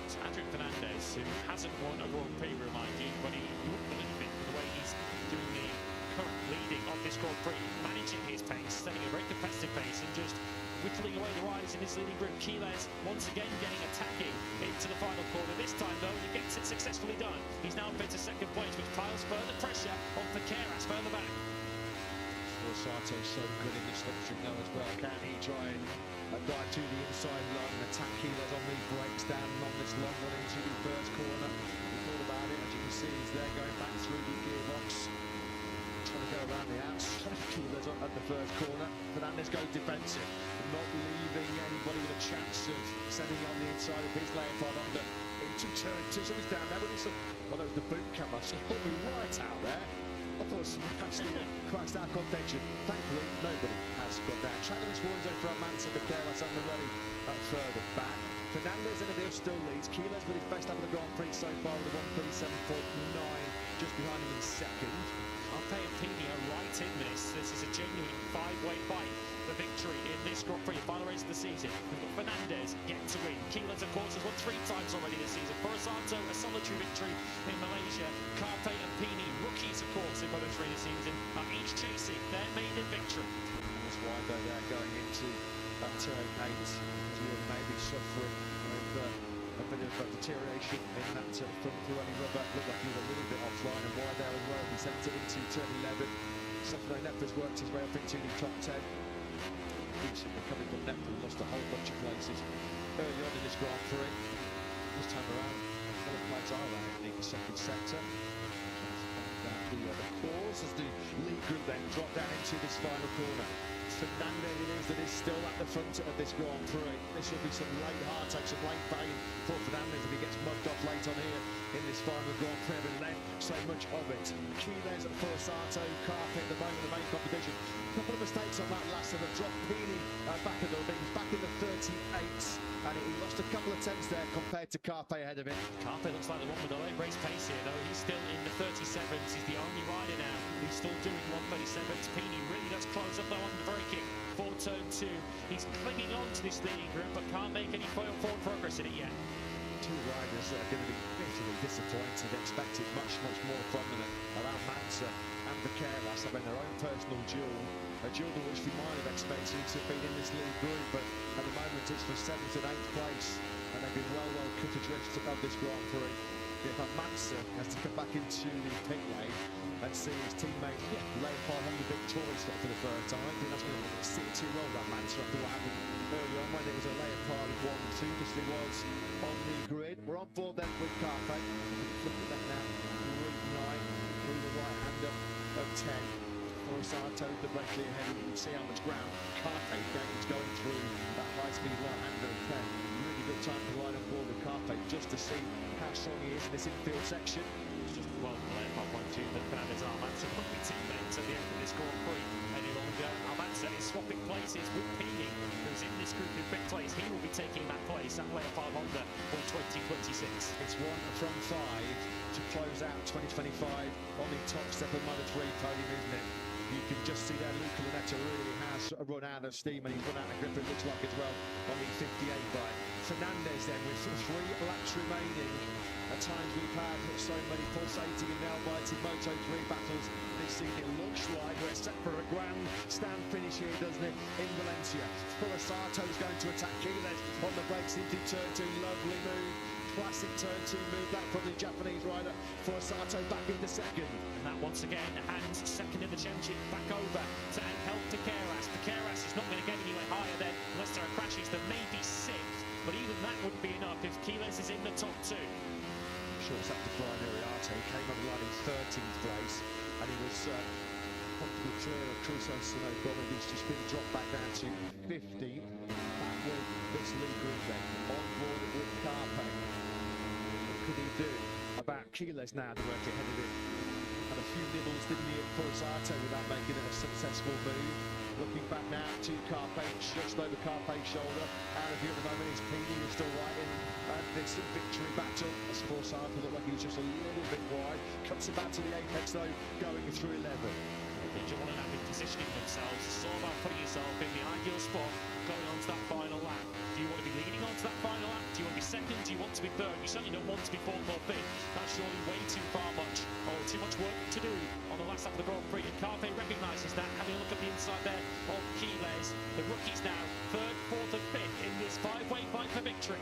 It's Adrian Fernandez, who hasn't won a Grand Prix, remind you, but he looked a little bit the way he's doing the current leading of this Grand Prix, managing his pace, setting a very competitive pace and just whittling away the riders in this leading group. Keyless once again getting attacking into the final corner. This time though he gets it successfully done. He's now up into 2nd place, which piles further pressure on Keras further back. Osato so good in the slipstream now as well. Can he try and dive to the inside line and attack Keyless on the brakes down on this long one into the first corner? We thought about it, as you can see he's there going back through the gearbox. Trying to go around the outside. Keyless at the first corner. Fernandez goes defensive, not leaving anybody with a chance of sending on the inside of his leopard under into turn 2. So he's down there, but it's well, that was the boot camera. So he put me right out there. I thought someone actually crashed out contention. Thankfully, nobody has got down. Challenge Warren for Almanza, but Keras on the ready further back. Fernandez in the deal still leads. Keyless with his best out of the Grand Prix so far with a 137.9, just behind him in 2nd. Carpe and Pini are right in this. This is a genuine 5-way fight for victory in this Grand Prix, final race of the season. We've got Fernandez yet to win. Keyless, of course, has won 3 times already this season. Sparasato, a solitary victory in Malaysia. Carpe and Pini, rookies, of course, in Moto3 this season, are each chasing their maiden victory. And that's why they're going into that turn 8. As we may be suffering with a bit of deterioration in that front running rubber. Looked like he was a little bit offline and wide there as well. He sent it into turn 11. Saturday Nepper's worked his way up into the top 10. Recently coming from Nepper, lost a whole bunch of places early on in this Grand Prix. This time around, all the flags are out in the 2nd sector. The cause as the lead group then drop down into this final corner. Fernandez it is that is still at the front of this Grand Prix. This will be some late heartache, some late pain for Fernandez if he gets mugged off late on here in this final Grand Prix. And then so much of it. Keyless at Sparasato, Carpe at the moment of the main competition. A couple of mistakes on that last one. Dropped Pini back a little bit. He's back in the 38s. And he lost a couple of tenths there compared to Carpe ahead of him. Carpe looks like the one with the late race pace here, though. He's still in the 37s. He's the only rider now who's still doing 137s. Pini really does close up though on the braking for turn 2. He's clinging on to this leading group, but can't make any forward progress in it yet. 2 riders that are going to be bitterly disappointed, expected much more from them around Manza and Keras having their own personal duel. A duel which we might have expected to be in this league group, but at the moment it's for 7th and 8th place, and they've been well cut adrift of this Grand Prix. If Manza has to come back into the pit lane and see his teammate Leopard on the victorious spot for the first time, I think that's going to sit too well that Manza after what happened early on when it was a Leopard 1-2, just as it was on the grid. We're on board then with Carpe. Looking at that now, group 9 through the right hander of 10. Forsato directly ahead. You can see how much ground Carpe gains going through that high-speed right-hander of 10. Really good time to ride on board with Carpe just to see how strong he is in this infield section. It's just well led by 1-2 that Fernandez and Almanza won't be teammates at the end of this Grand Prix any longer. Almanza is swapping places with Pini, who's in this group in fifth place. He will be taking that place at Layer 5 Honda for 2026. It's 1 from 5 to close out 2025 on the top step of Moto3 podium, isn't it? You can just see that Luca Lunetta really has run out of steam, and he's run out of grip, it looks like, as well, on the 58 bike. Fernandez then with 3 laps remaining. At times we've had so many pulsating and nail-biting Moto3 battles this season. It looks like we're set for a grandstand finish here, doesn't it, in Valencia. Forasato's going to attack Quiles on the brakes into turn 2. Lovely move. Classic turn 2 move, that from the Japanese rider. Forsato back into second. And that once again hands second in the championship back over to Angel Piqueras. Piqueras is not going to get anywhere higher then unless there are crashes. There may be 6th, but even that wouldn't be enough if Quiles is in the top 2. Sure, it's up to Brian Iriarte. He came on the line in 13th place, and he was comfortably clear of Crusoe Sonogo, and he's just been dropped back down to 50. Back with this lead group then, on board with Carpe. What could he do about Quiles now directly ahead of him? Had a few nibbles, didn't he, at Forsato without making it a successful move. Looking back now to Carpe, just over Carpe's shoulder. Out of view at the moment is Pini, who's still right in this victory battle. As Forsato looked like he was just a little bit wide. Cuts it back to the apex though, going through 11. John and Abby positioning themselves. It's all about putting yourself in the ideal spot going on to that final lap. Do you want to be leading on to that final lap? Do you want to be second? Do you want to be third? You certainly don't want to be fourth or fifth. That's surely way too far much, or too much work to do on the last lap of the Grand Prix. And Carpe recognises that, having a look at the inside there of Quiles. The rookies now third, fourth and fifth in this 5-way fight for victory.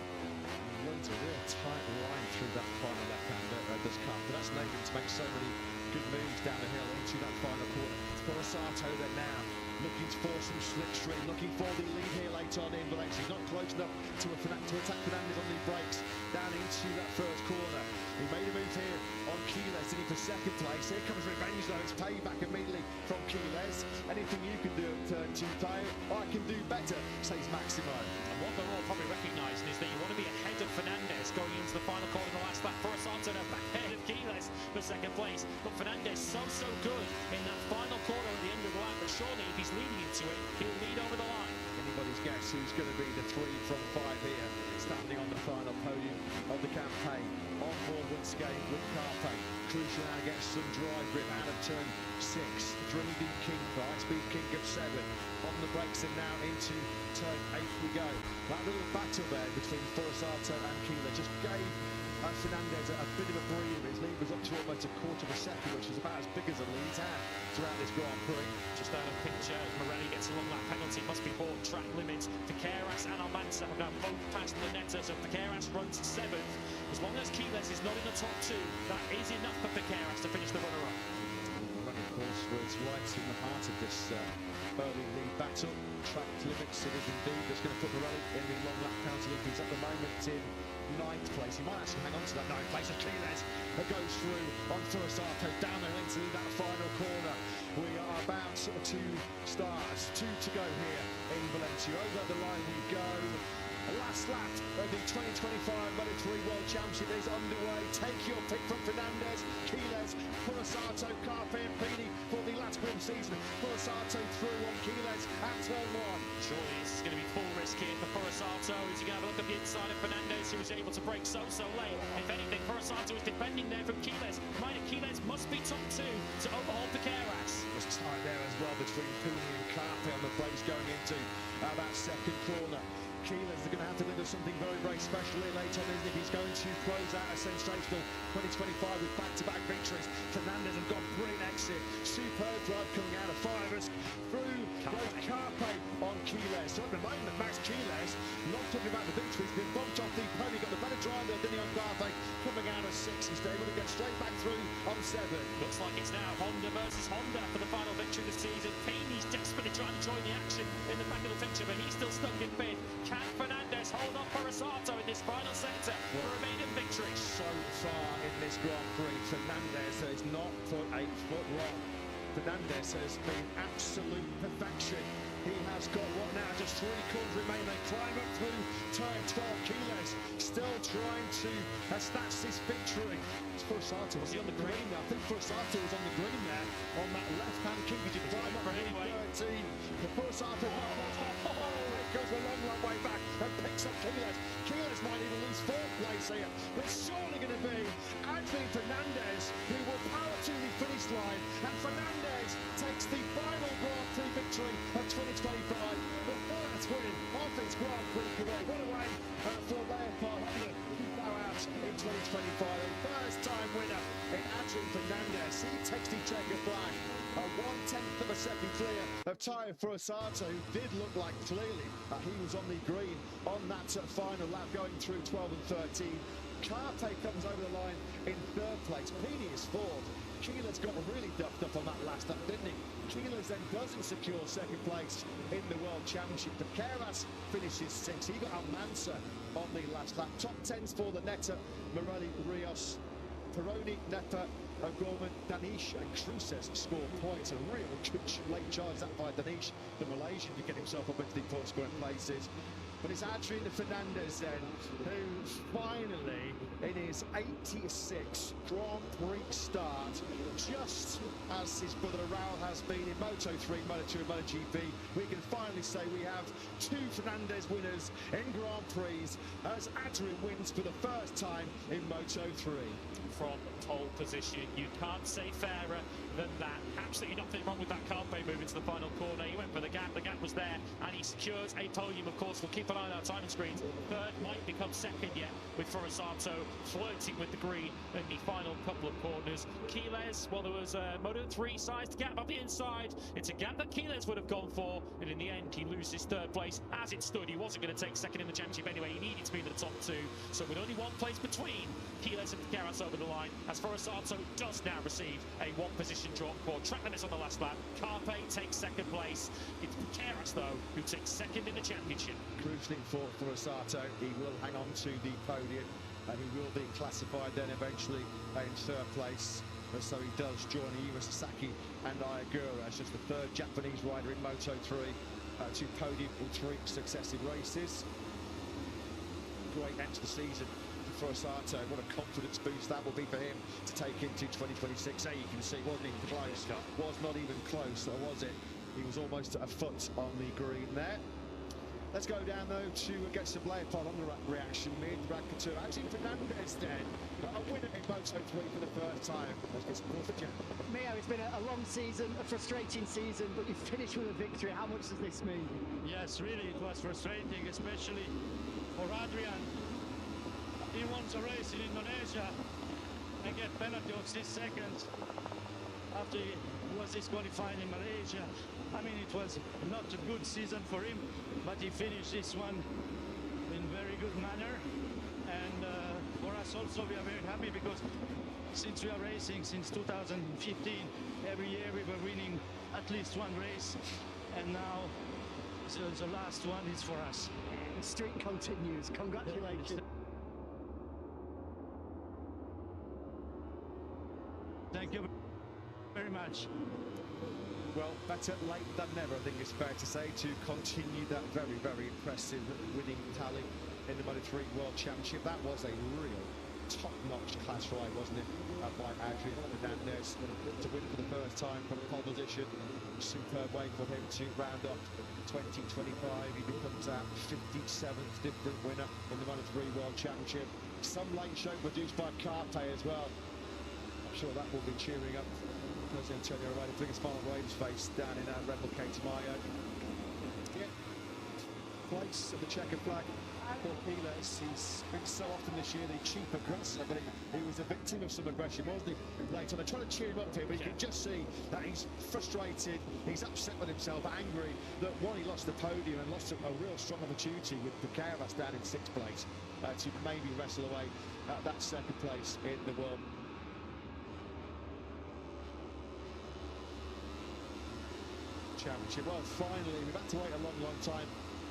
Runs a real tight line through that final left-hander, does Carpe. That's enabled to make so many good moves down the hill into that final corner. Forsato then now looking for some slipstream, looking for the lead here later on in Valencia. He's not close enough to attack Fernandez on the brakes down into that first corner. He made a move here on Quiles, did he, for second place. Here comes revenge though, it's payback immediately from Quiles. Anything you can do at turn 2, Tayo, I can do better, says Maximo. And what they're all probably recognising is that you want to be ahead of Fernandez going into the final corner in the last lap. Forsato now back ahead of Quiles for second place. But Fernandez so good in that final corner at the end of the lap that surely if he's leading into it, he'll lead over the line. Anybody's guess who's going to be the 3 from 5 here, standing on the final podium of the campaign. On board once again with Carpe. Crucial now gets some drive grip out of turn 6. 3D King, high-speed King of 7. On the brakes and now into turn 8 we go. That little battle there between Forsato and Quiles just gave Fernandez a bit of a breather. His lead was up to almost a quarter of a second, which is about as big as a lead he's had throughout this Grand Prix. Just out of picture, Morelli gets a long lap penalty, must be 4 track limits. Piqueras and Almanza have now both passed Lunetta, so Piqueras runs 7th. As long as Quiles is not in the top 2, that is enough for Piqueras to finish the runner-up. Running course was right in the heart of this early lead battle. Track limits it is indeed. That's going to put Morelli in the long lap penalty. He's at the moment in 9th place. He might actually hang on to that 9th place. Quiles goes through on Forsato down the hill into that final corner. We are about 2 stars, 2 to go here in Valencia. Over the line we go. Last lap of the 2025 Moto3 World Championship is underway. Take your pick from Fernandez, Quiles, Forsato, Carpe and Pini for the last grid season. Forsato through on Quiles at turn 1. Surely this is going to be full risk here for Forsato. He's going to have a look at the inside of Fernandez, who was able to break so late. If anything, Forsato is defending there from Quiles. Mind you, Quiles must be top 2 to overhaul Piqueras. There's time there as well between Pini and Carpe on the brakes going into that second corner. Quiles is going to have to deliver something very special here later on, isn't it? He's going to close out a sensational 2025 with back-to-back victories. Fernandez have got brilliant exit. Superb drive coming out of Fires through Carpe on Quiles. So at the moment, Max Quiles, not talking about the victory, he's been bumped off the pony, got the better drive there, didn't he, on Carpe, coming out of 6th. He's able to get straight back through on 7. Looks like it's now Honda versus Honda for the final victory of the season. Pini's desperately trying to join the action in the back of the picture, but he's still stuck in 5th. Can Fernandez hold off Forsato in this final sector for a maiden victory? So far in this Grand Prix, Fernandez has not put a foot wrong. Fernandez has been absolute perfection. He has got what now, just 3 corners remain. They climb up through turn 12. Quiles still trying to snatch this victory. Fursato was he on the green there? I think Fursato was on the green there on that left-hand kick. He did climb up anyway. 13. The Fursato, it goes a long, long way back and picks up Quiles. Quiles might even lose 4th place here. It's surely going to be Adrian Fernandez who will power to the finish line. And Fernandez takes the final Grand Prix victory of 2025. The first win of his Grand Prix career. What a way for Leopard Honda to bow out in 2025. A first-time winner in Adrian Fernandez. He takes the checkered flag. A 1/10 of a second clear of Taya Fursato, who did look like clearly he was on the green on that final lap going through 12 and 13. Carte comes over the line in 3rd place. Pini is 4th. Quiles got really duffed up on that last lap, didn't he? Quiles then doesn't secure 2nd place in the World Championship. But Keras finishes 6th. He got Almanza on the last lap. Top 10s for the Netta, Morelli, Rios, Peroni, Nepa, O'Gorman, Danish and Cruces score points. A real good late charge that by Danish, the Malaysian, to get himself up into the point scoring places. But it's Adrian Fernandez then, who finally, in his 86th Grand Prix start, just as his brother Raul has been in Moto3, Moto2 and MotoGP, we can finally say we have 2 Fernandez winners in Grand Prix as Adrian wins for the first time in Moto3. From pole position, you can't say fairer than that. Absolutely nothing wrong with that Carpe move into the final corner. He went for the gap was there, and he secures a podium. Of course, we'll keep an eye on our timing screens. 3rd might become 2nd yet, with Fursato flirting with the green in the final couple of corners. Quiles, well, there was a Moto3 sized gap up the inside. It's a gap that Quiles would have gone for, and in the end, he loses 3rd place. As it stood, he wasn't going to take 2nd in the championship anyway. He needed to be in the top 2, so with only 1 place between Quiles and Keras over the line, as Fursato does now receive a 1-position drop for track limits on the last lap. Carpe takes 2nd place. It's Keras, though, who takes 2nd in the championship. Crucially for Fursato, he will hang on to the podium and he will be classified then eventually in 3rd place. And so he does join Iwasaki and Ayagura as just the 3rd Japanese rider in Moto3 to podium in 3 successive races. Great end to the season. Fursato, what a confidence boost that will be for him to take into 2026. There you can see, wasn't even close. Was not even close, was it? He was almost a foot on the green there. Let's go down though to get some Leopard on the reaction. Mid-ranker 2. Actually, Fernandez then, a winner in Moto3 for the first time. Let's get some more for Jan. Mio, it's been a long season, a frustrating season, but you finished with a victory. How much does this mean? Yes, really, it was frustrating, especially for Adrian. He wants a race in Indonesia and get penalty of 6 seconds after he was disqualified in Malaysia. I mean, it was not a good season for him, but he finished this one in very good manner. And for us also, we are very happy because since we are racing since 2015, every year we were winning at least 1 race, and now the last one is for us. The streak continues. Congratulations. Thank you very much. Well, better late than never, I think it's fair to say, to continue that very, very impressive winning tally in the Moto3 World Championship. That was a real top-notch class ride, wasn't it, by Adrian Fernandez to win for the first time from pole position. Superb way for him to round up 2025. He becomes our 57th different winner in the Moto3 World Championship. Some late show produced by Carpe as well. I'm sure that will be cheering up Jose Antonio Rivera, the biggest smile on Raiders' face down in Red Bull Mayo. Yeah. Place of the checkered flag for Quiles. He's been so often this year the cheap aggressor, but he was a victim of some aggression, wasn't he? Later on, they're trying to cheer him up here, but you can just see that he's frustrated, he's upset with himself, angry that one, he lost the podium and lost a real strong opportunity with Keras down in 6th place to maybe wrestle away that 2nd place in the world Championship. Well, finally, we've had to wait a long, long time,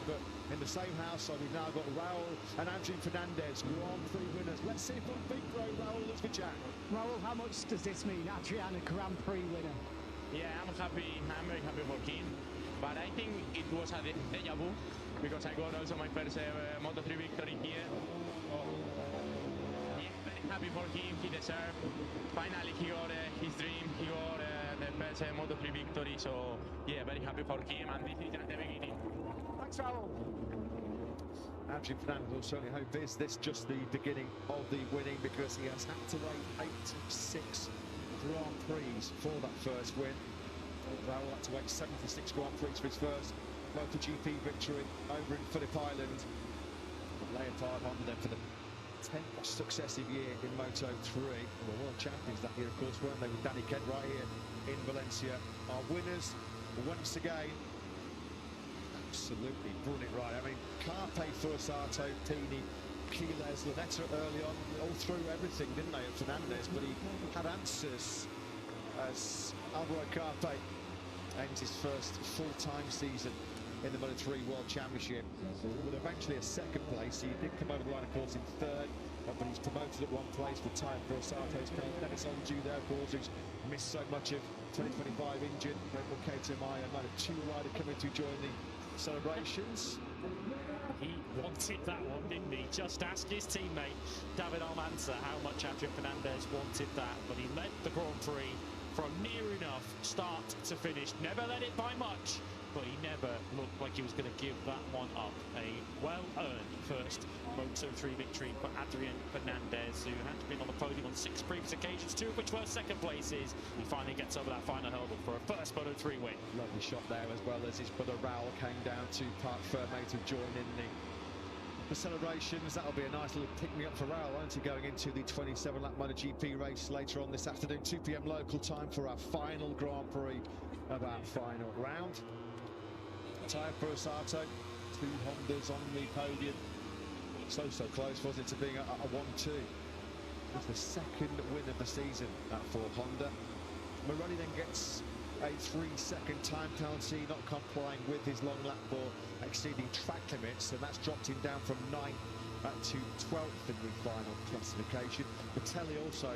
but in the same household, we've now got Raul and Adrian Fernandez, Grand Prix winners. Let's see if big Raul is for Jack. Raul, how much does this mean, Adrian, a Grand Prix winner? Yeah, I'm happy. I'm very happy for him. But I think it was a deja vu because I got also my first Moto3 victory here. So, yeah, very happy for him. He deserved. Finally, he got his dream. He got the first Moto3 victory. So, yeah, very happy for him. And this is just the beginning. Thanks, Raul. Adrian Fernandez will certainly hope this just the beginning of the winning, because he has had to wait 86 Grand Prix for that first win. Raul had to wait 76 Grand Prix for his first MotoGP victory over in Phillip Island. Leopard Honda then for the 10th successive year in Moto3. And the world champions that year, of course, weren't they, with Danny Kent right here in Valencia. Our winners once again. Absolutely brought it right. I mean, Carpe, Furasato, Pini, Quiles, Lunetta early on, all through everything, didn't they, at Fernandez? But he had answers as Alvaro Carpe ends his first full-time season in the Moto3 World Championship. With eventually a second place. He did come over the line, of course, in third, but he's promoted at one place for Tyre Furasato's team. Dennis Onju there, of course, who's missed so much of 2025 injured. Rebel Keita Maya, another two rider coming to join the celebrations. He wanted that one, didn't he? Just ask his teammate David Almanza how much Adrian Fernandez wanted that, but he led the Grand Prix from near enough start to finish. Never led it by much, but he never looked like he was going to give that one up. A well-earned first Moto3 victory for Adrian Fernandez, who had been on the podium on 6 previous occasions, 2 of which were second places. He finally gets over that final hurdle for a first Moto3 win. Lovely shot there, as well as his brother Raul came down to Parc Ferme to join in the celebrations. That'll be a nice little pick-me-up for Raul, won't it, going into the 27-lap MotoGP race later on this afternoon, 2 p.m. local time, for our final Grand Prix of our final round. Tyre Furasato, 2 Hondas on the podium. So close, wasn't it, to being a 1-2. It was the second win of the season for Honda. Moroni then gets a 3-second time penalty, not complying with his long lap for exceeding track limits, and that's dropped him down from 9th to 12th in the final classification. Vitelli also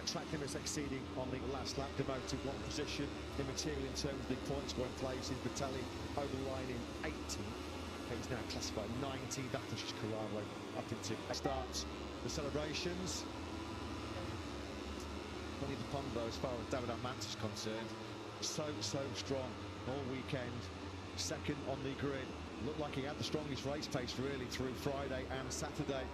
track limits exceeding on the last lap, demoted 1 position. Immaterial in terms of the points scoring places. Vitelli over the line in 18th. He's now classified 19th. That pushes Carraro up into starts the celebrations. Only the pond though, as far as David Almanza is concerned. So strong all weekend. Second on the grid. Looked like he had the strongest race pace really through Friday and Saturday.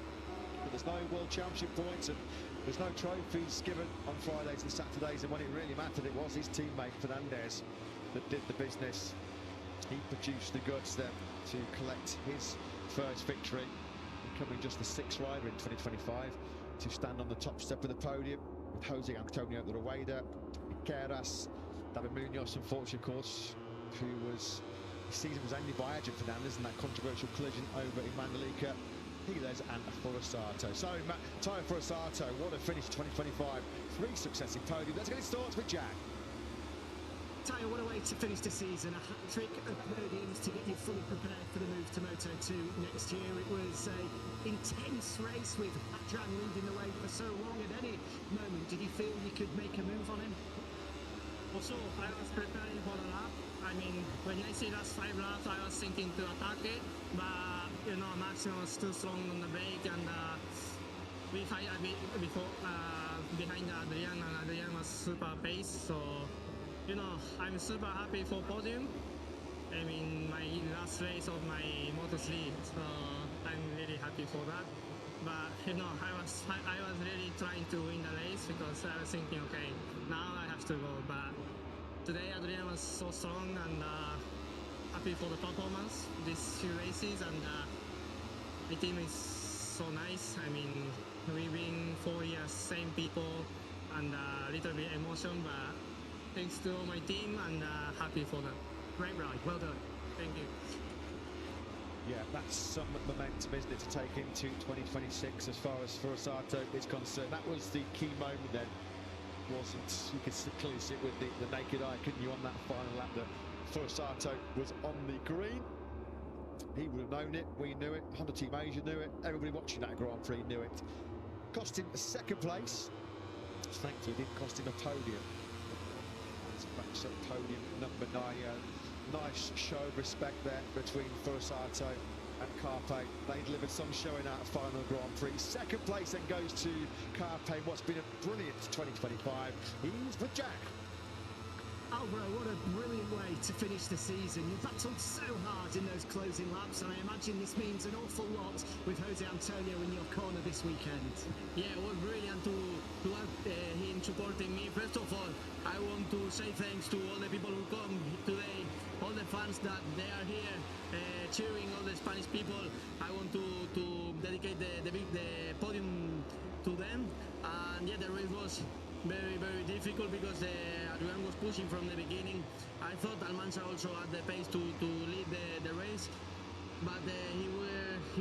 But there's no World Championship points and there's no trophies given on Fridays and Saturdays, and when it really mattered, it was his teammate Fernandez that did the business. He produced the goods then to collect his first victory, becoming just the 6th rider in 2025 to stand on the top step of the podium, with Jose Antonio de Rueda, Keras, David Munoz, unfortunately, of course, who was, his season was ended by Adrian Fernandez in that controversial collision over in Mandalika. Quiles and Furasato. So, Tyre Furasato, what a finish 2025. 3 successive podiums. Let's get it started with Jack. Tyre, what a way to finish the season. A hat-trick of podiums to get you fully prepared for the move to Moto2 next year. It was an intense race with Adrian leading the way for so long. At any moment, did you feel you could make a move on him? Also, I was preparing for the lap. I mean, when I see last 5 laps, I was thinking to attack it, but you know, Maximo was too strong on the brake, and we fight a bit before behind Adrian, and Adrian was super pace. So, you know, I'm super happy for podium. I mean, my last race of my Moto3, so I'm really happy for that. But you know, I was really trying to win the race because I was thinking, okay, now I have to go. But today Adrian was so strong, and happy for the performance these 2 races, and the team is so nice. I mean, we've been 4 years, same people, and a little bit emotion, but thanks to all my team, and happy for that. Great ride, well done. Thank you. Yeah, that's some momentum, isn't it, to take into 2026 as far as Furasato is concerned. That was the key moment then, wasn't? You could clearly see it with the naked eye, couldn't you, on that final lap that Furasato was on the green. He would have known it, we knew it, Honda Team Asia knew it, everybody watching that Grand Prix knew it. Cost him a 2nd place, thankfully it didn't cost him a podium. As That's at podium number 9. Nice show of respect there between Forsato and Carpe. They delivered some show in that final Grand Prix. Second place then goes to Carpe. What's been a brilliant 2025. He's with Jack. Alvaro, what a brilliant way to finish the season. You battled so hard in those closing laps, and I imagine this means an awful lot with Jose Antonio in your corner this weekend. Yeah, it was brilliant to have him supporting me. First of all, I want to say thanks to all the people who come today, all the fans that they are here cheering, all the Spanish people. I want to dedicate the podium to them. And yeah, the race was very, very difficult because Adrian was pushing from the beginning. I thought Almanza also had the pace to lead the race, but he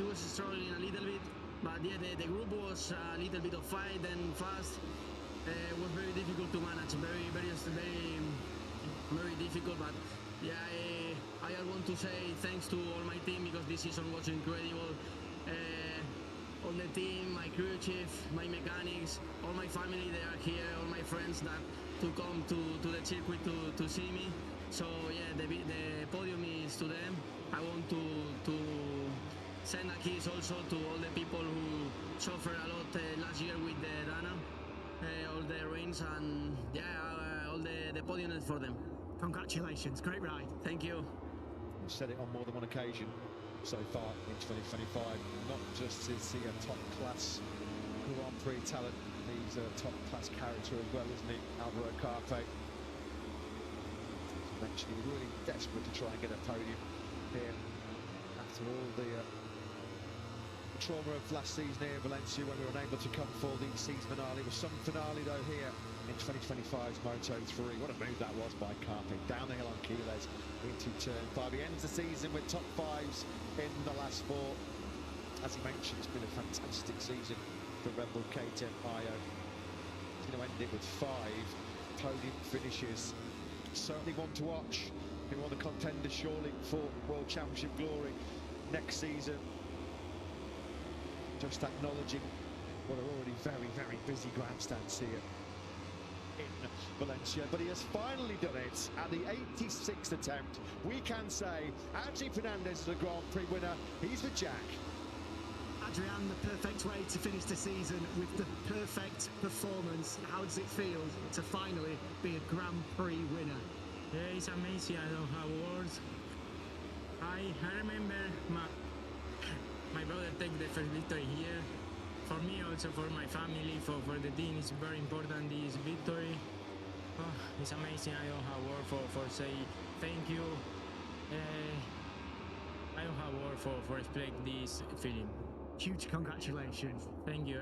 was struggling a little bit. But yeah, the group was a little bit of fight and fast. It was very difficult to manage, very difficult. But yeah, I want to say thanks to all my team because this season was incredible. All the team, my crew chief, my mechanics, all my family, they are here, all my friends that to come to the circuit to see me. So yeah, the podium is to them. I want to send a kiss also to all the people who suffered a lot last year with the Dana, all the rains, and yeah, all the podium is for them. Congratulations, great ride. Thank you. You've said it on more than one occasion so far in 2025. Not just is he a top-class Grand Prix talent, he's a top-class character as well, isn't he, Alvaro Carpe? Eventually really desperate to try and get a podium here after all the trauma of last season here in Valencia when we were unable to come for the season finale. With some finale though here in 2025's Moto3. What a move that was by Carpe, down the hill on Quiles into turn 5. He ends the season with top 5s in the last 4. As he mentioned, it's been a fantastic season for Red Bull KTM IO. He's going to end it with 5 podium finishes. Certainly one to watch. Be one of the contenders surely for World Championship glory next season. Just acknowledging what are already very, very busy grandstands here in Valencia, but he has finally done it at the 86th attempt. We can say Adrian Fernandez is a Grand Prix winner. He's with Jack. Adrian, the perfect way to finish the season with the perfect performance. How does it feel to finally be a Grand Prix winner? Yeah, it's amazing. I don't have words. I remember my brother take the first victory here. For me, also for my family, for the team, it's very important this victory. Oh, it's amazing. I don't have word for say thank you. I don't have word for explain this feeling. Huge congratulations. Thank you.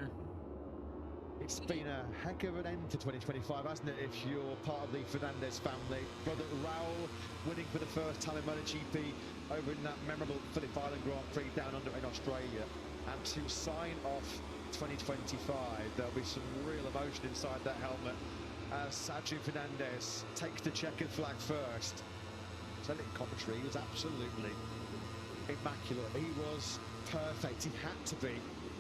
It's been a heck of an end to 2025, hasn't it, if you're part of the Fernandez family. Brother Raul winning for the first time in MotoGP over in that memorable Phillip Island Grand Prix down under in Australia. And to sign off 2025, there'll be some real emotion inside that helmet as Adrian Fernandez takes the checkered flag first. Said it in commentary, he was absolutely immaculate. He was perfect. He had to be,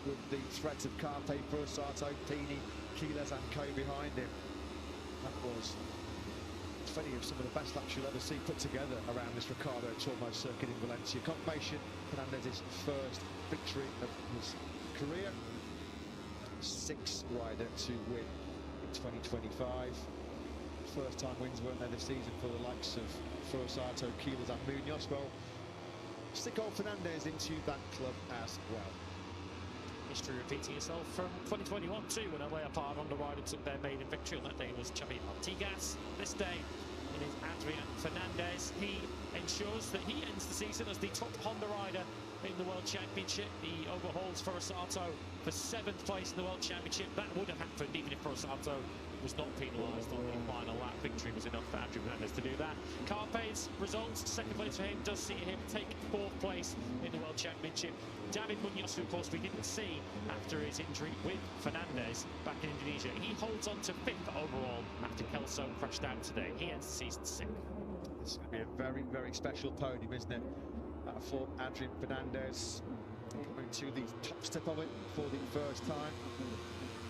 with the threat of Carpe, Forsato, Pini, Quiles and Co behind him. That was 20 of some of the best laps you'll ever see put together around this Ricardo Tormo circuit in Valencia. Confirmation, Fernandez's first victory of his career. 6th rider to win in 2025. First time wins weren't there this season for the likes of Forsato, Quiles and Munoz. Well, stick old Fernandez into that club as well. History repeating itself from 2021 too, when a Leopard underrider took their maiden victory. On that day was Xavi Artigas. This day it is Adrian Fernandez. He ensures that he ends the season as the top Honda rider in the World Championship. He overhauls Forsato for 7th place in the World Championship. That would have happened even if Forsato was not penalised on the final lap. Victory was enough for Adrian Fernandez to do that. Carpe's results, 2nd place for him, does see him take 4th place in the World Championship. David Munoz, who of course we didn't see after his injury with Fernandez back in Indonesia, he holds on to 5th overall after Kelso crashed out today. He ends the season 6th. It's going to be a very, very special podium, isn't it, for Adrian Fernandez, coming to the top step of it for the first time.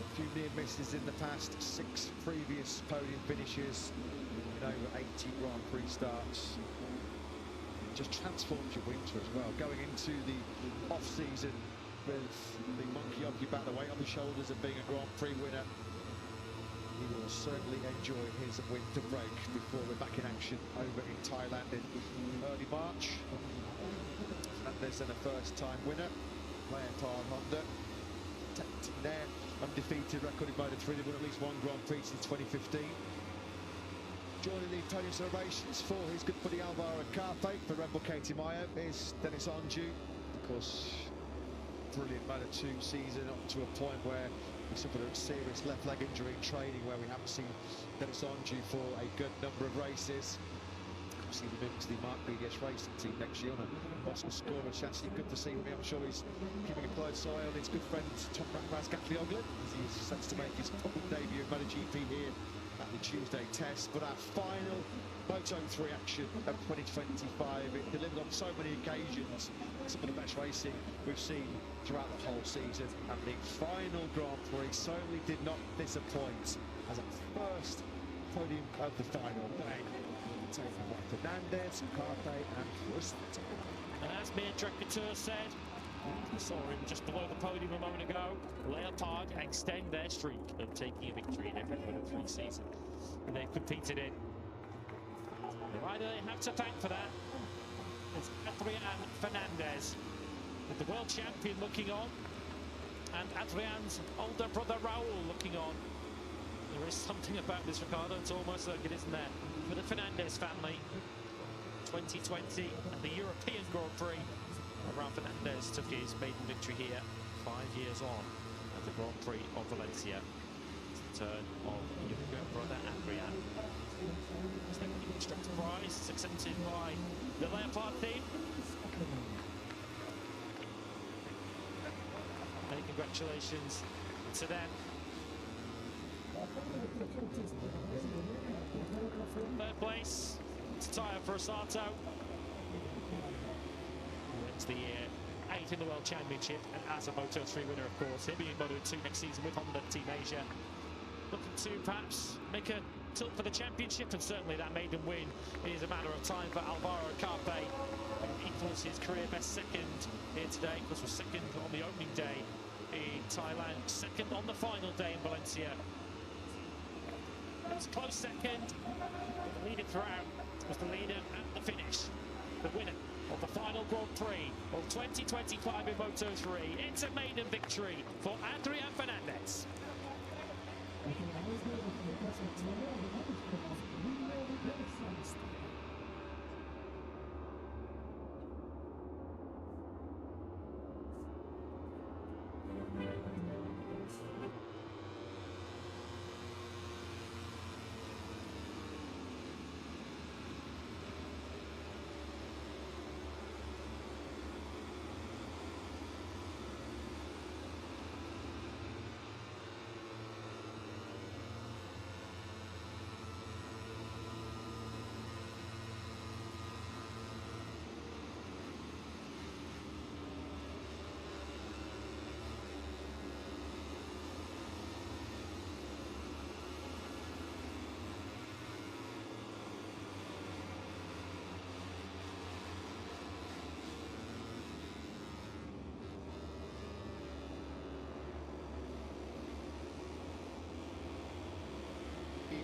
A few near misses in the past, 6 previous podium finishes in over 80 Grand Prix starts. It just transforms your winter as well. Going into the off-season with the monkey off your back, the weight on the shoulders of being a Grand Prix winner, he will certainly enjoy his winter break before we're back in action over in Thailand in early March. And there's then a first-time winner, Leopard Honda, protecting their undefeated record in Moto3. They've won at least one Grand Prix since 2015. Joining the podium celebrations for his good buddy Alvaro Carpe for Red Bull KTM is Dennis Onju. Of course, brilliant Moto2 season up to a point where he suffered a serious left leg injury in training, where we haven't seen Dennis Onju for a good number of races. Obviously, the move to the Mark BDS racing team next year on a Oscar score. It's actually good to see him. I'm sure he's keeping a close eye on his good friend Tom Gatlioglu, as he's set to make his public debut at MotoGP here at the Tuesday test. But our final Moto3 action of 2025, it delivered on so many occasions, some of the best racing we've seen throughout the whole season, and the final Grand Prix certainly did not disappoint as a first podium of the final day, taken by Fernandez, Carpe and Rossetto. And as me and Trek Couture said, we saw him just below the podium a moment ago, Leopard extend their streak of taking a victory in every Moto3 season they've competed in. The rider they have to thank for that is Adrian Fernandez, with the world champion looking on, and Adrian's older brother Raul looking on. There is something about this, Ricardo, it's almost like it isn't there. For the Fernandez family, 2020 and the European Grand Prix, Raul Fernandez took his maiden victory here 5 years on at the Grand Prix of Valencia. It's the turn of younger brother Adrian. The constructor prize is accepted by the Leopard team. Many congratulations to them. Third place to Taya Frasato. Wins the year 8th in the World Championship, and as a Moto3 winner, of course, he'll be in Moto2 next season with Honda Team Asia. Looking to perhaps make a tilt for the championship, and certainly that maiden win is a matter of time for Alvaro Carpe, who equals his career best second here today. Of course, was second on the opening day in Thailand, second on the final day in Valencia. It was a close second, but the leader throughout was the leader at the finish. The winner of the final Grand Prix of 2025 in Moto3. It's a maiden victory for Adrian Fernandez.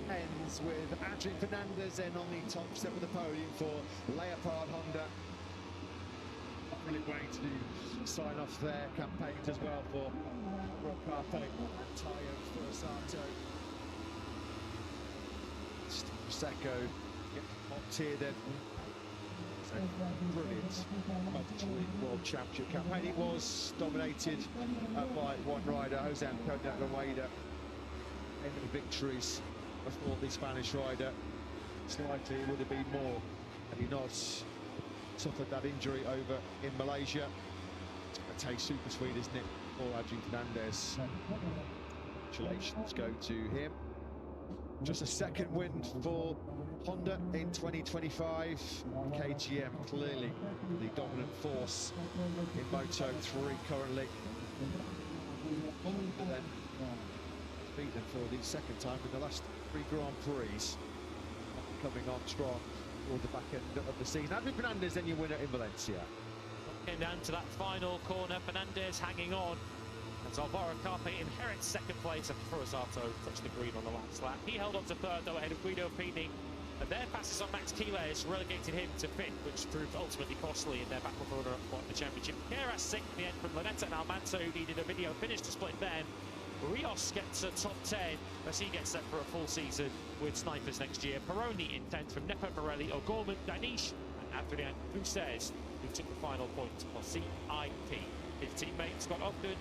Ends with Adrian Fernandez then on the top step of the podium for Leopard Honda. Brilliant way to sign off their campaigns as well for Carpe and Taya Frasato. Prosecco mocked here then. So brilliant Moto3 World Championship campaign. It was dominated by one rider, Jose Antonio Rueda. End of the victories. I thought the Spanish rider slightly would have been more had he not suffered that injury over in Malaysia. A taste super sweet, isn't it, for Adrian Fernandez? Congratulations go to him. Just a second win for Honda in 2025. KTM clearly the dominant force in Moto3 currently. And then beaten for the second time in the last 3 Grand Prix. coming on strong toward the back end of the season. Adrian Fernandez, then your winner in Valencia. Getting down to that final corner, Fernandez hanging on as Alvaro Carpe inherits second place after Forosato touched the green on the last lap. He held on to third though ahead of Guido Pini, and their passes on Max Quiles relegated him to fifth, which proved ultimately costly in their battle for the championship. Keras sixth in the end from Lanetta, and Almanza, who needed a video finish to split them. Rios gets a top 10 as he gets set for a full season with snipers next year. Peroni in 10th from Nepo Morelli, O'Gorman, Danish, and Adrian Busses, who took the final point for CIP. His teammate Scott Ogden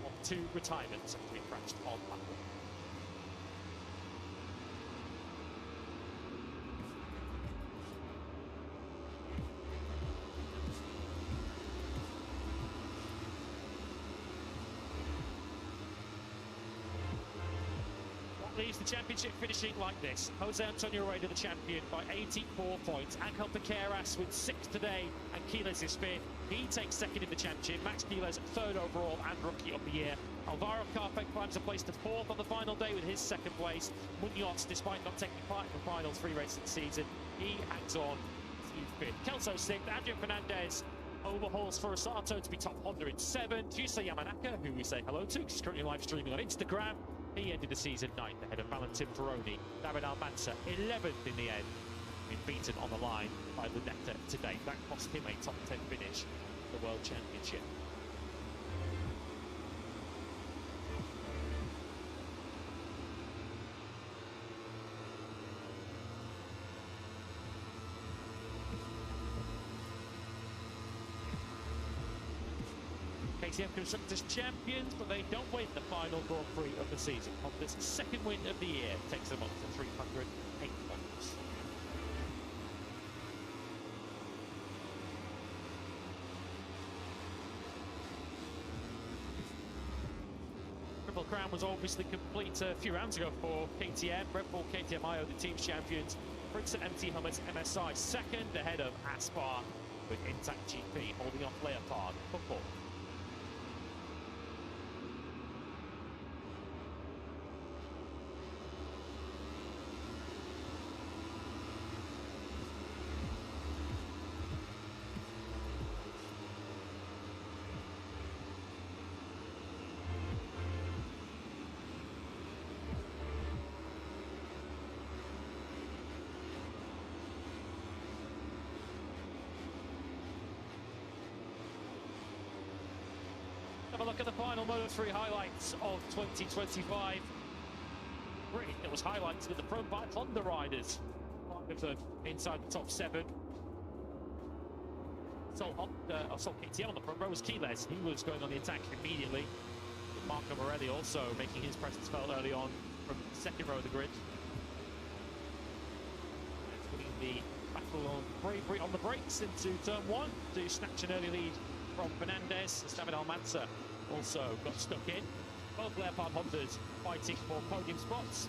on 2 retirements after he crashed on lap 1. Leaves the championship finishing like this. Jose Antonio Reyna the champion by 84 points. Angel Piqueras with 6 today, and Quiles is 5th. He takes 2nd in the championship. Max Quiles 3rd overall and rookie of the year. Alvaro Carpe climbs a place to 4th on the final day with his 2nd place. Munoz, despite not taking part in the final 3 races of the season, he hangs on to 5th. Kelso 6th. Adrian Fernandez overhauls Forosato to be top Honda in 7th. Yusa Yamanaka, who we say hello to, because he's currently live streaming on Instagram. He ended the season 9th ahead of Valentin Peroni. David Almanza 11th in the end, been beaten on the line by Lunetta today. That cost him a top 10 finish at the World Championship. KTM Constructors champions, but they don't win the final Grand Prix of the season. Honda's 2nd win of the year takes them up to 308 points. Triple Crown was obviously complete a few rounds ago for KTM. Red Bull, KTM IO, the team's champions. Prince MT Helmets MSI 2nd ahead of Aspar, with Intact GP holding off Leopard for 4th. Have a look at the final Moto3 highlights of 2025. Really, it was highlighted with the Pro by Honda riders. 5 of them inside the top 7. So KTM on the front row was Quiles. He was going on the attack immediately. With Marco Morelli also making his presence felt early on from the 2nd row of the grid. Winning the battle on bravery on the brakes into turn 1 to snatch an early lead from Fernandez. As David Almanza also got stuck in. Both Leopard Hondas fighting for podium spots.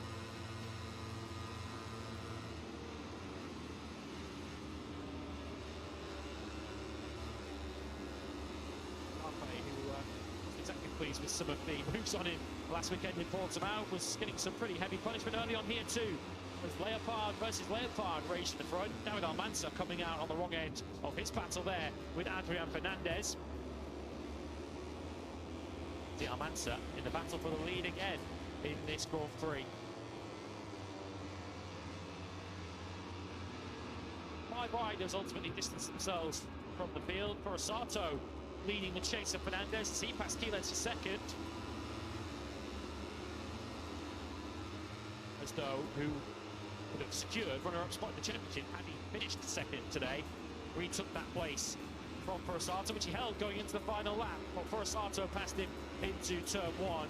Who wasn't exactly pleased with some of the moves on him last weekend in Portimao, was getting some pretty heavy punishment early on here too. As Leopard versus Leopard raced in the front. David Almanza coming out on the wrong end of his battle there with Adrian Fernandez. The Almanza in the battle for the lead again in this Grand Prix. 5 riders ultimately distanced themselves from the field. Forosato leading the chase of Fernandez as he passed Quiles for 2nd. As though who would have secured runner-up spot in the championship had he finished 2nd today. Retook that place from Forosato, which he held going into the final lap. But Forosato passed him into turn 1.